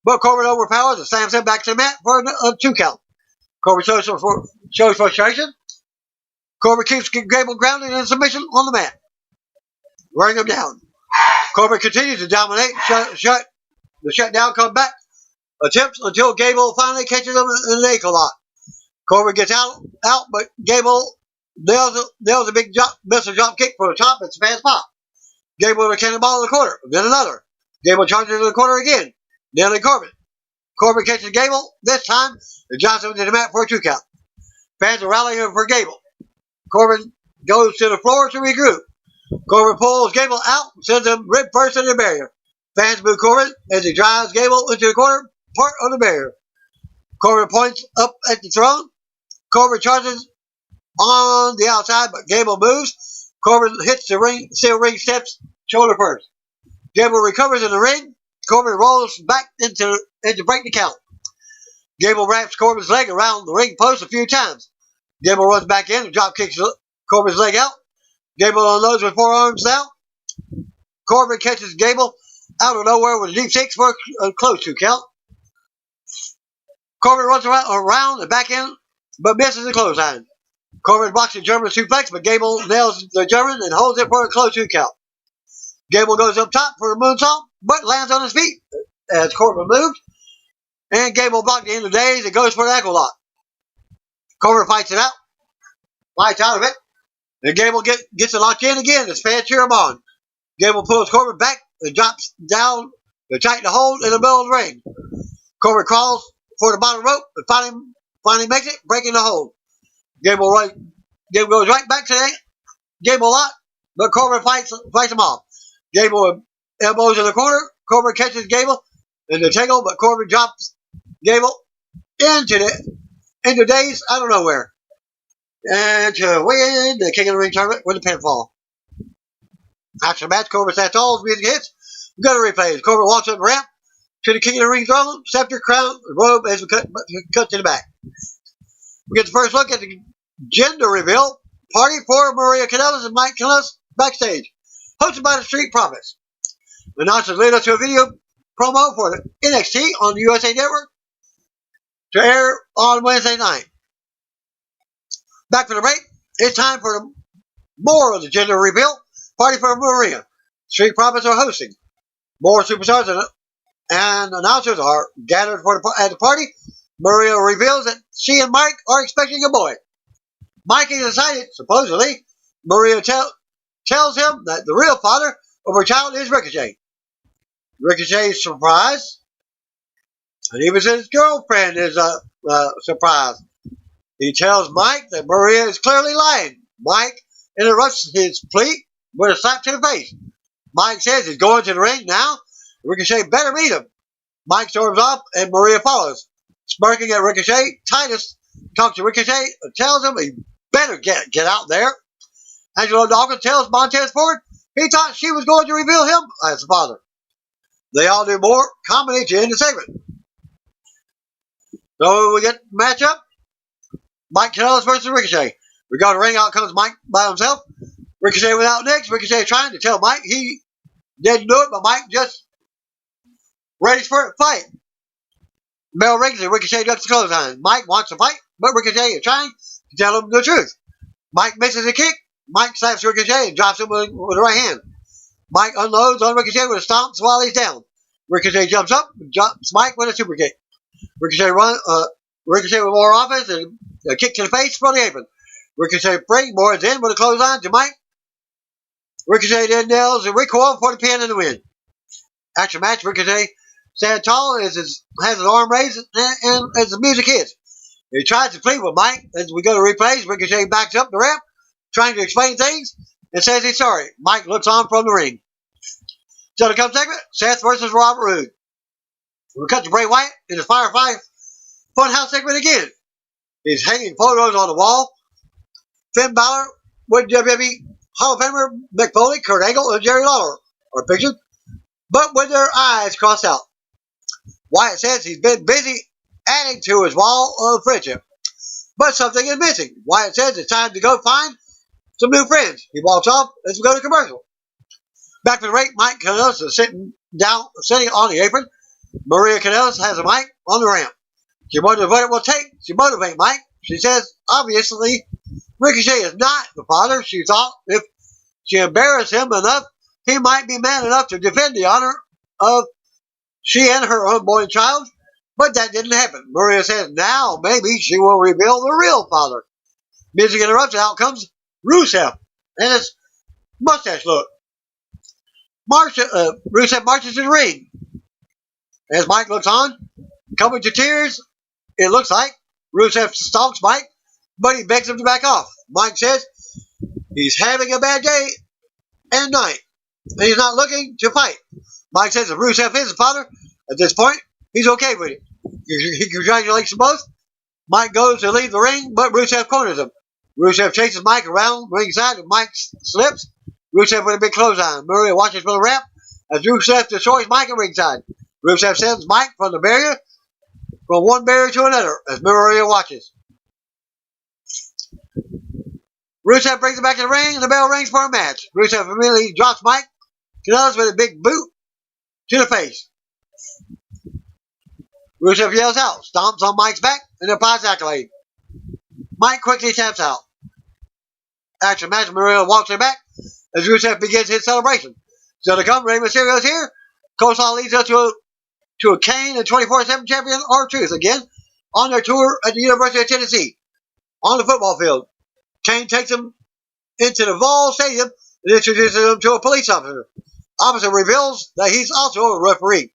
but Corbin overpowers and slams him back to the mat for a 2 count. Corbin shows frustration. Corbin keeps Gable grounded in submission on the mat, wearing him down. Corbin continues to dominate. The shutdown comes back. Attempts until Gable finally catches him in an ankle lock. Corbin gets out, but Gable nails a big missile drop kick for the top and fans pop. Gable with a cannonball in the corner, then another. Gable charges in the corner again, nailing Corbin. Corbin catches Gable this time and drops him into the mat for a 2 count. Fans are rallying for Gable. Corbin goes to the floor to regroup. Corbin pulls Gable out and sends him rib first into the barrier. Fans boo Corbin as he drives Gable into the corner part of the barrier. Corbin points up at the throne Corbin charges on the outside, but Gable moves. Corbin hits the steel ring steps shoulder first. Gable recovers in the ring. Corbin rolls back into break the count. Gable wraps Corbin's leg around the ring post a few times. Gable runs back in and drop kicks Corbin's leg out. Gable unloads with forearms now. Corbin catches Gable out of nowhere with a deep six for a close two count. Corbin runs around and back in, but misses the clothesline. Corbin blocks the German suplex, but Gable nails the German and holds it for a close two count. Gable goes up top for a moonsault, but lands on his feet as Corbin moves. And Gable blocked the end of the days and goes for an ankle lock. Corbin fights it out. Fights out of it. And Gable gets it locked in again as fans cheer him on. Gable pulls Corbin back and drops down to tighten the hold in the middle of the ring. Corbin crawls for the bottom rope and finally makes it, breaking the hold. Gable goes right back to the Gable lock, but Corbin fights him off. Gable elbows in the corner. Corbin catches Gable in the tangle, but Corbin drops Gable into days out of nowhere. And to win the King of the Ring tournament with a pinfall. After the match, Corbin sat tall, music hits. We got a replay. Corbin walks up the ramp to the King of the Ring throne, scepter, crown, robe as we cut to the back. We get the first look at the gender reveal party for Maria Kanellis and Mike Kanellis backstage, hosted by the Street Profits. The announcers lead us to a video promo for the NXT on the USA Network to air on Wednesday night. Back for the break, it's time for more of the gender reveal party for Maria. Street Profits are hosting. More superstars and announcers are gathered at the party. Maria reveals that she and Mike are expecting a boy. Mike is excited, supposedly. Maria tells him that the real father of her child is Ricochet. Ricochet is surprised, and even his girlfriend is surprised. He tells Mike that Maria is clearly lying. Mike interrupts his plea with a slap to the face. Mike says he's going to the ring now. Ricochet better meet him. Mike storms off, and Maria follows. Smirking at Ricochet, Titus talks to Ricochet and tells him he better get out there. Angelo Dawkins tells Montez Ford he thought she was going to reveal him as the father. They all do more comedy to end the segment. So we get the matchup. Mike Kanellis versus Ricochet. We go to ring, out comes Mike by himself. Ricochet went out next. Ricochet trying to tell Mike he didn't do it, but Mike just ready for a fight. Bell rings and Ricochet ducks the clothesline. Mike wants to fight, but Ricochet is trying to tell him the truth. Mike misses a kick. Mike slaps Ricochet and drops him with the right hand. Mike unloads on Ricochet with a stomp while he's down. Ricochet jumps up and drops Mike with a super kick. Ricochet with more offense and a kick to the face from the apron. Ricochet springboards in with a clothesline to Mike. Ricochet then nails a recoil for the pin and the win. After match, Ricochet stands tall as has his arm raised and as the music hits. He tries to plead with Mike as we go to replays. Ricochet backs up the ramp, trying to explain things, and says he's sorry. Mike looks on from the ring. So the come segment, Seth versus Robert Roode. We cut to Bray Wyatt in the Firefly Funhouse segment again. He's hanging photos on the wall. Finn Balor with WWE Hall of Famer Mick Foley, Kurt Angle, and Jerry Lawler are pictured, but with their eyes crossed out. Wyatt says he's been busy adding to his wall of friendship, but something is missing. Wyatt says it's time to go find some new friends. He walks off as we go to commercial. Back to the ring, Mike Kanellis is sitting on the apron. Maria Kanellis has a mic on the ramp. She wonders what it will take to motivate Mike. She says, obviously, Ricochet is not the father. She thought if she embarrassed him enough, he might be man enough to defend the honor of she and her unborn child, but that didn't happen. Maria says now maybe she will reveal the real father. Music interrupts, and out comes Rusev and his mustache look. Rusev marches to the ring. As Mike looks on, coming to tears, it looks like Rusev stalks Mike, but he begs him to back off. Mike says he's having a bad day and night, and he's not looking to fight. Mike says if Rusev is the father, at this point, he's okay with it. He congratulates them both Mike goes to leave the ring, but Rusev corners him. Rusev chases Mike around ringside, and Mike slips. Rusev with a big clothesline. Maria watches from the ramp as Rusev destroys Mike at ringside. Rusev sends Mike from the barrier, from one barrier to another, as Maria watches. Rusev brings him back to the ring, and the bell rings for a match. Rusev immediately drops Mike Kanellis with a big boot to the face. Rusev yells out, stomps on Mike's back, and applies accolade. Mike quickly taps out. After the match, Maria walks her back as Rusev begins his celebration. So to come, Rey Mysterio is here. Coleslaw leads us to a Kane and 24/7 champion R-Truth again on their tour at the University of Tennessee. On the football field, Kane takes him into the Vol Stadium and introduces him to a police officer. Officer reveals that he's also a referee.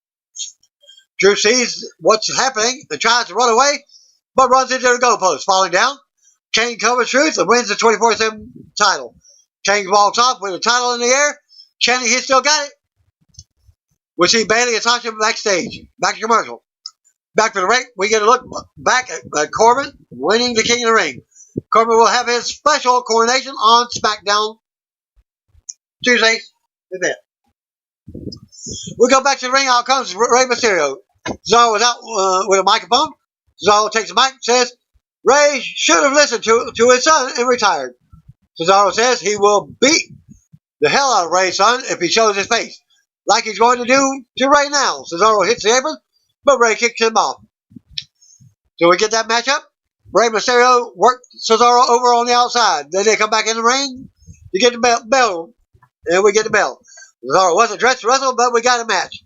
Truth sees what's happening and tries to run away, but runs into the goalpost, falling down. Kane covers Truth and wins the 24/7 title. Kane walks off with the title in the air, chanting he's still got it. We see Bayley and Sasha backstage. Back to commercial. Back for the break, we get a look back at Corbin winning the King of the Ring. Corbin will have his special coronation on SmackDown Tuesday. We go back to the ring. Out comes Rey Mysterio. Cesaro was out with a microphone. Cesaro takes the mic and says, Rey should have listened to his son and retired. Cesaro says he will beat the hell out of Rey's son if he shows his face, like he's going to do to Rey now. Cesaro hits the apron, but Rey kicks him off. So we get that matchup. Rey Mysterio worked Cesaro over on the outside. Then they come back in the ring to get the bell. And we get the bell. Cesaro wasn't dressed to wrestle, but we got a match.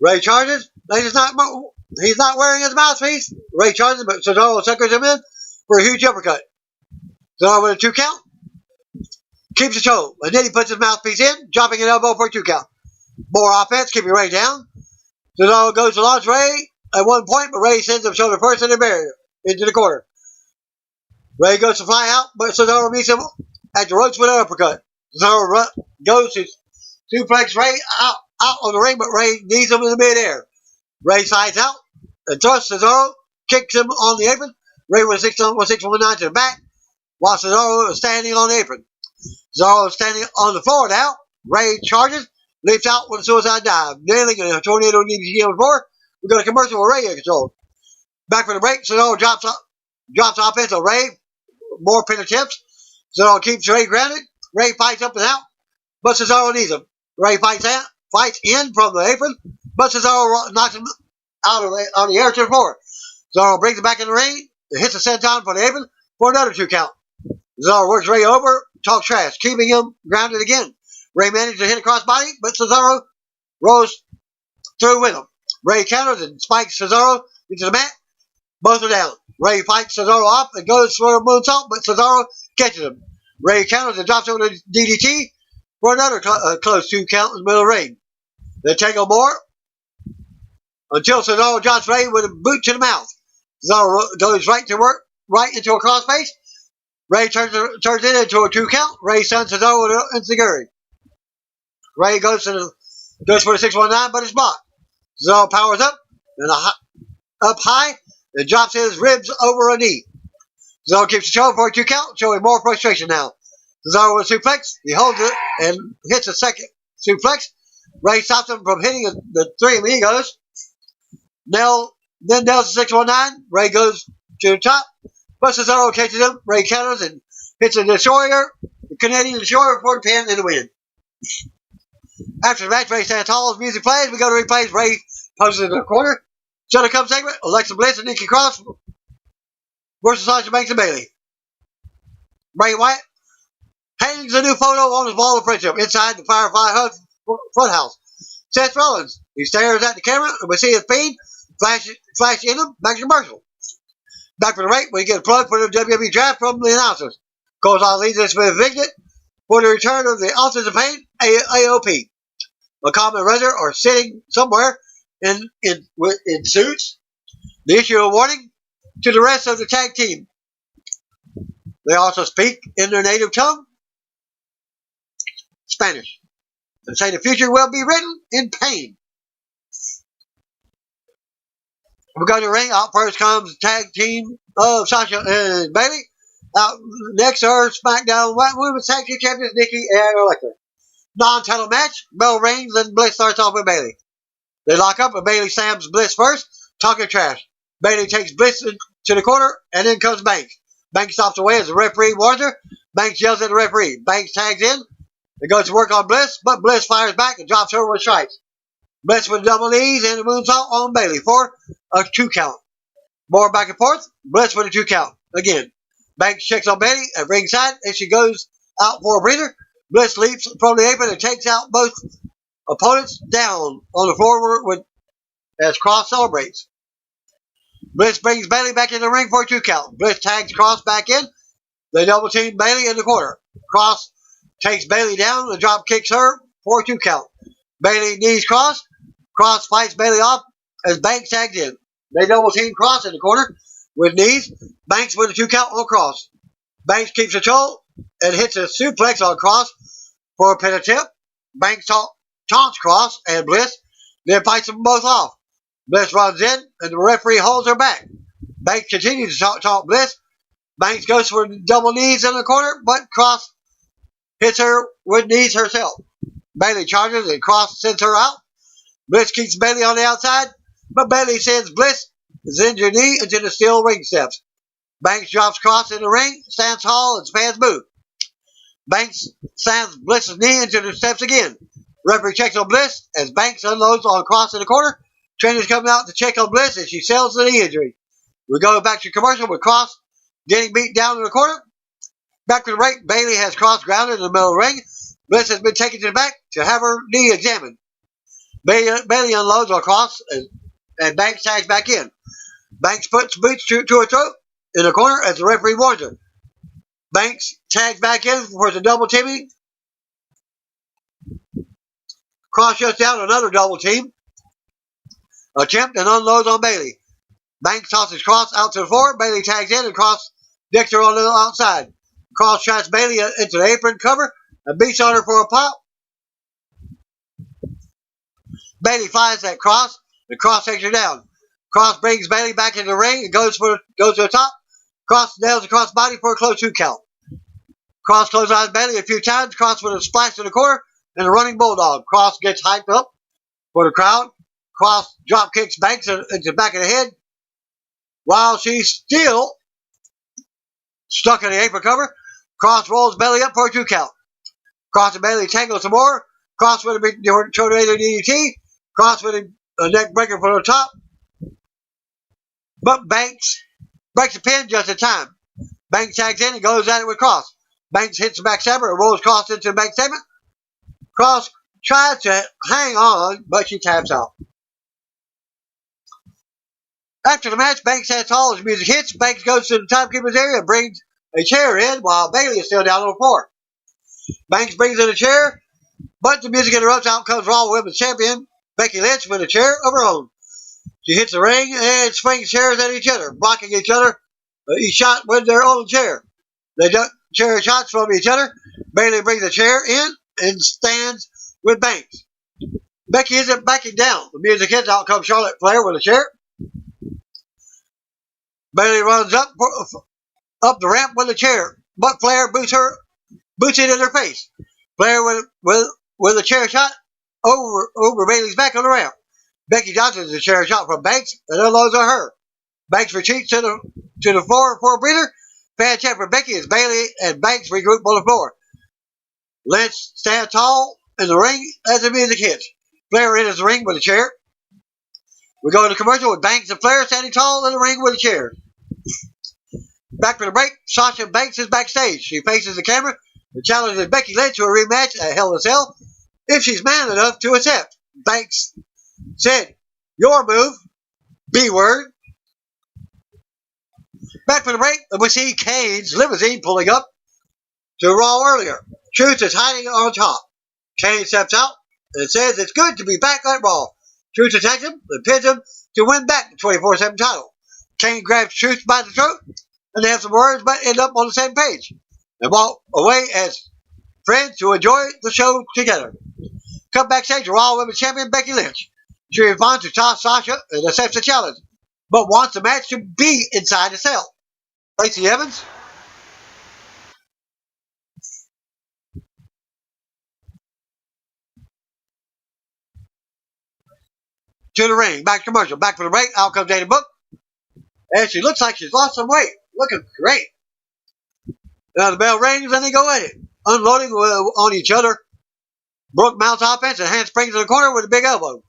Rey charges. He's not wearing his mouthpiece. Rey charges, but Cesaro suckers him in for a huge uppercut. Cesaro with a 2 count. Keeps the choke. And then he puts his mouthpiece in, dropping an elbow for a 2 count. More offense, keeping Rey down. Cesaro goes to launch Rey at one point, but Rey sends him shoulder first in the barrier, into the corner. Rey goes to fly out, but Cesaro meets him at the ropes with an uppercut. Cesaro goes to suplex Rey out on the ring, but Rey knees him in the midair. Rey sides out and thrusts Cesaro, kicks him on the apron. Rey with a 619 to the back, while Cesaro is standing on the apron. Cesaro is standing on the floor now. Rey charges, leaps out with a suicide dive, nailing a tornado DDT on the floor. We go to commercial with Rey in control. Back for the break, Cesaro drops offense on Rey. More pin attempts. Cesaro keeps Rey grounded. Rey fights up and out, but Cesaro knees him. Rey fights in from the apron, but Cesaro knocks him out on the air to the floor. Cesaro brings him back in the ring and hits a senton for the apron for another 2 count. Cesaro works Rey over, talks trash, keeping him grounded again. Rey manages to hit a crossbody, but Cesaro rolls through with him. Rey counters and spikes Cesaro into the mat. Both are down. Rey fights Cesaro off and goes for a moonsault, but Cesaro catches him. Rey counters and drops over the DDT for another close 2 count in the middle of the ring. They tangle more until Cesaro drops Rey with a boot to the mouth. Cesaro goes right into a crossface. Rey turns it into a 2 count. Rey stuns Cesaro with an enziguri. Rey goes for the 619, but it's blocked. Cesaro powers up and up high and drops his ribs over a knee. Cesaro keeps the show for a 2 count, showing more frustration now. Cesaro with a suplex. He holds it and hits a second suplex. Rey stops him from hitting the 3 amigos. Then nails the 619. Rey goes to the top, but Cesaro catches him. Rey counters and hits a destroyer, the Canadian destroyer for the pin and the win. After the match, Rey stands tall as music plays. We go to replays. Rey poses in the corner. So to come segment, Alexa Bliss and Nikki Cross versus Sasha Banks and Bayley. Bray Wyatt hangs a new photo on his wall of friendship inside the Firefly Hut Funhouse. Seth Rollins, he stares at the camera and we see his feed flash in him. Back to commercial. Back for the break, we get a plug for the WWE draft from the announcers. Coles leads us with Vignette for the return of the Authors of Pain, AOP. McCall and Rezar are sitting somewhere in suits. They issue a warning to the rest of the tag team. They also speak in their native tongue, Spanish, and say the future will be written in pain. We go to the ring. Out first comes the tag team of Sasha and Bailey. Out next are SmackDown Women's Tag Team Champions Nikki and Alexa. Non-title match. Bell rings and Bliss starts off with Bailey. They lock up and Bailey slams Bliss first, talking trash. Bailey takes Bliss to the corner and then comes Banks. Banks stops away as the referee warns her. Banks yells at the referee. Banks tags in and goes to work on Bliss, but Bliss fires back and drops her with strikes. Bliss with double knees and a moonsault on Bailey for a 2 count. More back and forth. Bliss with a 2 count. Again. Banks checks on Bailey at ringside and she goes out for a breather. Bliss leaps from the apron and takes out both opponents down on the floor as Cross celebrates. Bliss brings Bailey back in the ring for a 2 count. Bliss tags Cross back in. They double team Bailey in the corner. Cross takes Bailey down and drop kicks her for a 2 count. Bailey knees Cross. Cross fights Bailey off as Banks tags in. They double team Cross in the corner with knees. Banks with a 2 count on Cross. Banks keeps control and hits a suplex on Cross for a pin attempt. Banks taunts Cross and Bliss, then fights them both off. Bliss runs in and the referee holds her back. Banks continues to taunt Bliss. Banks goes for double knees in the corner, but Cross hits her with knees herself. Bailey charges and Cross sends her out. Bliss keeps Bailey on the outside, but Bailey sends Bliss's injured knee into the steel ring steps. Banks drops Cross in the ring, stands tall, and spans move. Banks slams Bliss's knee into the steps again. Referee checks on Bliss as Banks unloads on Cross in the corner. Trainers come out to check on Bliss as she sells the knee injury. We go back to commercial with Cross getting beat down in the corner. Back to the break, Bailey has Cross grounded in the middle of the ring. Bliss has been taken to the back to have her knee examined. Bailey unloads on Cross and Banks tags back in. Banks puts boots to her throat in the corner as the referee warns her. Banks tags back in for the double teaming. Cross shuts down another double team attempt and unloads on Bailey. Banks tosses Cross out to the floor. Bailey tags in and Cross decks her on the outside. Cross shots Bailey into the apron cover and beats on her for a pop. Bailey flies at Cross and Cross takes her down. Cross brings Bailey back in the ring and goes to the top. Cross nails the Cross body for a close 2 count. Cross clotheslines Bailey a few times. Cross with a splash in the corner and a running bulldog. Cross gets hyped up for the crowd. Cross drop kicks Banks into the back of the head while she's still stuck in the apron cover. Cross rolls Bailey up for a 2 count. Cross and Bailey tangle some more. Cross with a tornado DDT. Cross with a neck breaker for the top. But Banks breaks a pin just in time. Banks tags in and goes at it with Cross. Banks hits the backstabber and rolls Cross into the back segment. Cross tries to hang on, but she taps out. After the match, Banks stands tall as music hits. Banks goes to the timekeeper's area and brings a chair in while Bailey is still down on the floor. Banks brings in a chair, but the music interrupts. Out comes Raw Women's Champion Becky Lynch with a chair of her own. She hits the ring and swings chairs at each other, blocking each other. Each shot with their own chair. They duck chair shots from each other. Bailey brings a chair in and stands with Banks. Becky isn't backing down. The music hits. Out comes Charlotte Flair with a chair. Bailey runs up the ramp with a chair, but Flair boots it in her face. Flair with a chair shot over Bailey's back on the ramp. Becky dodges a chair shot from Banks and unloads on her. Banks retreats to the floor for a breather. Fan check for Becky as Bailey and Banks regroup on the floor. Lynch stands tall in the ring as the music hits. Flair enters the ring with a chair. We go to commercial with Banks and Flair standing tall in the ring with a chair. Back for the break, Sasha Banks is backstage. She faces the camera and challenges Becky Lynch to a rematch at Hell in a Cell if she's man enough to accept. Banks said, "Your move, B-word." Back for the break, we see Kane's limousine pulling up to Raw earlier. Truth is hiding on top. Kane steps out and says it's good to be back at Raw. Truth attacks him and pins him to win back the 24/7 title. Kane grabs Truth by the throat and they have some words but end up on the same page and walk away as friends to enjoy the show together. Come backstage to Raw Women's Champion Becky Lynch. She responds to toss Sasha and accepts the challenge. but wants the match to be inside the cell. Lacey Evans to the ring. Back to commercial. Back for the break. Out comes Dana Brooke. And she looks like she's lost some weight. Looking great. Now the bell rings and they go at it. Unloading on each other. Brooke mounts offense and handsprings in the corner with a big elbow.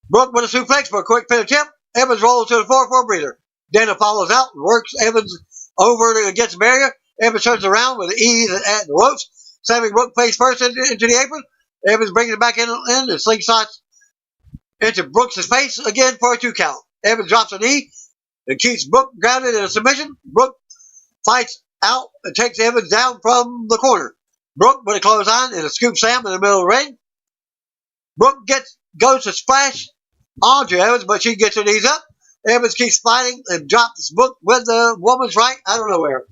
Brooke with a suplex for a quick pin attempt. Evans rolls to the floor for a breather. Dana follows out and works Evans over against the barrier. Evans turns around with ease at the ropes, sending Brooke face first into the apron. Evans brings it back in and slingshots into Brooks' face again for a 2 count. Evans drops a knee and keeps Brooke grounded in a submission. Brooke fights out and takes Evans down from the corner. Brooke with a clothesline and a scoop slam in the middle of the ring. Brooke goes to splash onto Evans, but she gets her knees up. Evans keeps fighting and drops Brooke with the woman's right out of nowhere.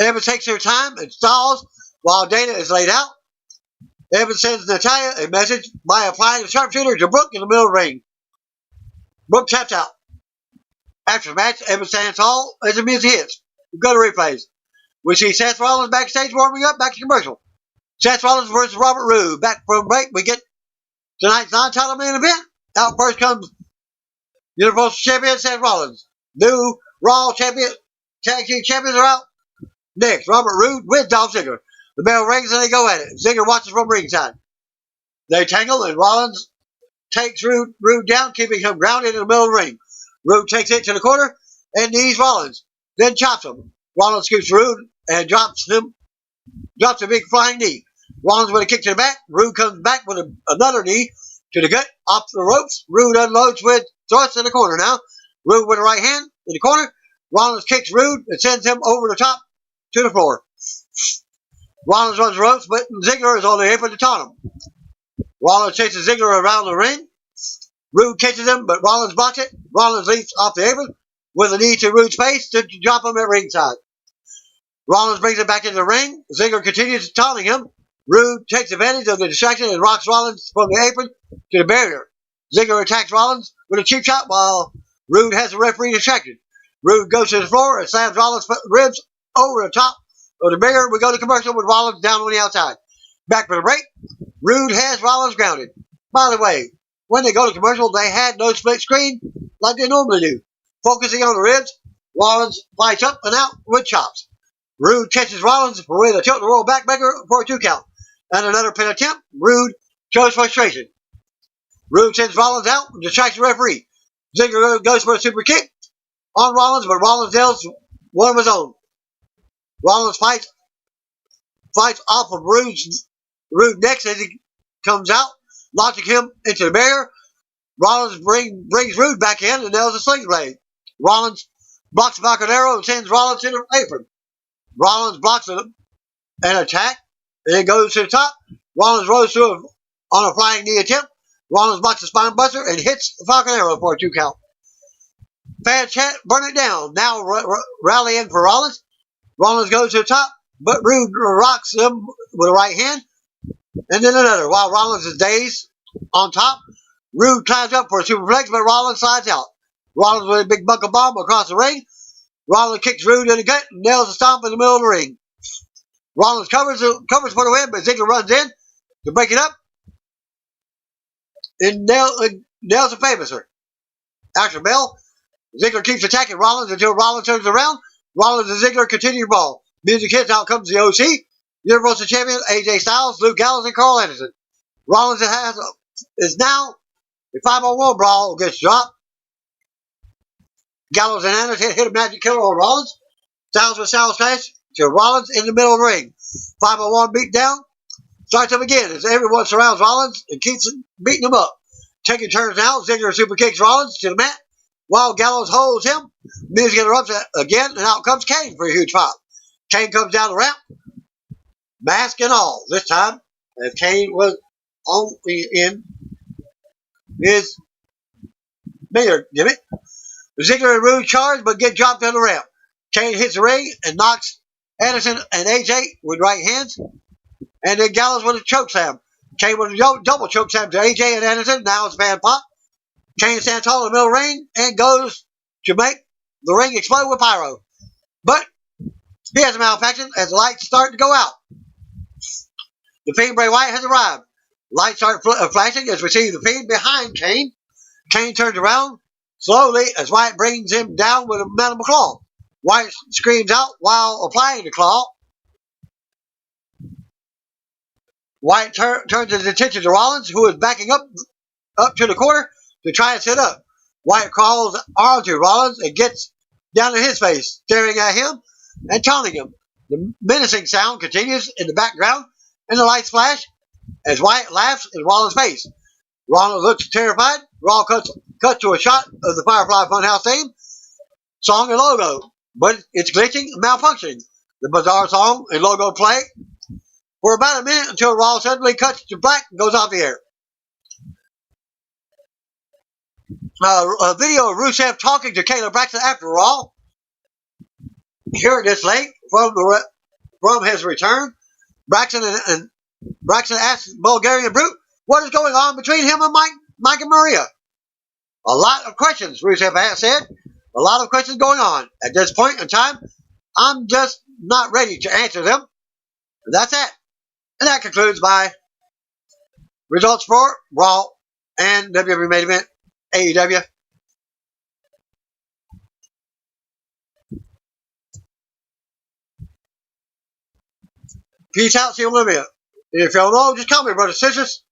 Evans takes her time and stalls while Dana is laid out. Evans sends Natalya a message by applying a sharpshooter to Brooke in the middle of the ring. Brooke taps out. After the match, Evans stands tall as the music hits. We go to replays. We see Seth Rollins backstage warming up. Back to commercial. Seth Rollins versus Robert Roode. Back from break, we get tonight's non-title main event. Out first comes Universal Champion Seth Rollins. New Raw Champion, Tag Team Champions are out. Next, Robert Roode with Dolph Ziggler. The bell rings and they go at it. Ziggler watches from ringside. They tangle and Rollins takes Roode down, keeping him grounded in the middle of the ring. Roode takes it to the corner and knees Rollins, then chops him. Rollins scoops Roode and drops a big flying knee. Rollins with a kick to the back. Roode comes back with another knee to the gut, off the ropes. Roode unloads with thrusts in the corner now. Roode with a right hand in the corner. Rollins kicks Roode and sends him over the top to the floor. Rollins runs the ropes, but Ziggler is on the apron to taunt him. Rollins chases Ziggler around the ring. Roode catches him, but Rollins blocks it. Rollins leaps off the apron with a knee to Roode's face to drop him at ringside. Rollins brings it back into the ring. Ziggler continues taunting him. Roode takes advantage of the distraction and rocks Rollins from the apron to the barrier. Ziggler attacks Rollins with a cheap shot while Roode has the referee distracted. Roode goes to the floor and slams Rollins' ribs over the top of the barrier. We go to commercial with Rollins down on the outside. Back for the break. Roode has Rollins grounded. By the way, when they go to commercial, they had no split screen like they normally do. Focusing on the ribs, Rollins fights up and out with chops. Roode catches Rollins with a tilt-the-roll backbreaker for a 2 count. And another pin attempt. Roode shows frustration. Roode sends Rollins out and distracts the referee. Ziggler goes for a super kick on Rollins, but Rollins nails one of his own. Rollins fights off of Roode next as he comes out, launching him into the barrier. Rollins brings Roode back in and nails a sling blade. Rollins blocks the Falcon Arrow and sends Rollins to the apron. Rollins blocks an attack and it goes to the top. Rollins rolls through on a flying knee attempt. Rollins blocks the spine buster and hits the Falcon Arrow for a 2 count. Fans chant, burn it down. Now rallying for Rollins. Rollins goes to the top, but Roode rocks him with a right hand and then another. While Rollins is dazed on top, Roode climbs up for a superplex, but Rollins slides out. Rollins with a big buckle bomb across the ring. Rollins kicks Roode in the gut and nails a stomp in the middle of the ring. Rollins covers for the win, but Ziggler runs in to break it up and nails a famouser. After bell, Ziggler keeps attacking Rollins until Rollins turns around. Rollins and Ziggler continue to brawl. Music hits, out comes the OC, Universal Champion AJ Styles, Luke Gallows, and Carl Anderson. Rollins is now a 5-on-1 brawl gets dropped. Gallows and Anderson hit a magic killer on Rollins. Styles with Styles Clash to Rollins in the middle of the ring. 5-on-1 beat down. Starts up again as everyone surrounds Rollins and keeps beating him up. Taking turns now, Ziggler super kicks Rollins to the mat while Gallows holds him. Miz interrupts again, and out comes Kane for a huge pop. Kane comes down the ramp, mask and all. This time, as Kane was in his bigger gimmick. Ziggler and Roode charge, but get dropped on the ramp. Kane hits the ring and knocks Anderson and AJ with right hands. And then Gallows with a choke slam. Kane with a double choke slam to AJ and Anderson. Now it's fan pop. Kane stands tall in the middle of the ring and goes to make the ring explode with pyro. But he has a malfunction as the lights start to go out. The Fiend Bray Wyatt has arrived. Lights start flashing as we see the Fiend behind Kane. Kane turns around slowly as Wyatt brings him down with a metal claw. Wyatt screams out while applying the claw. Wyatt turns his attention to Rollins, who is backing up to the corner to try and sit up. Wyatt crawls onto Rollins and gets down to his face, staring at him and taunting him. The menacing sound continues in the background, and the lights flash as Wyatt laughs in Rollins' face. Rollins looks terrified. Raw cuts to a shot of the Firefly Funhouse theme song and logo, but it's glitching and malfunctioning. The bizarre song and logo play for about a minute until Raw suddenly cuts to black and goes off the air. A video of Rusev talking to Kayla Braxton after Raw. Here this late from his return, Braxton asks Bulgarian Brute what is going on between him and Mike and Maria. A lot of questions, Rusev has said. A lot of questions going on. At this point in time, I'm just not ready to answer them. That's it. And that concludes my results for Raw and WWE Main Event AEW. Peace out, see you in Olivia. If you don't know, just call me, brother, sisters.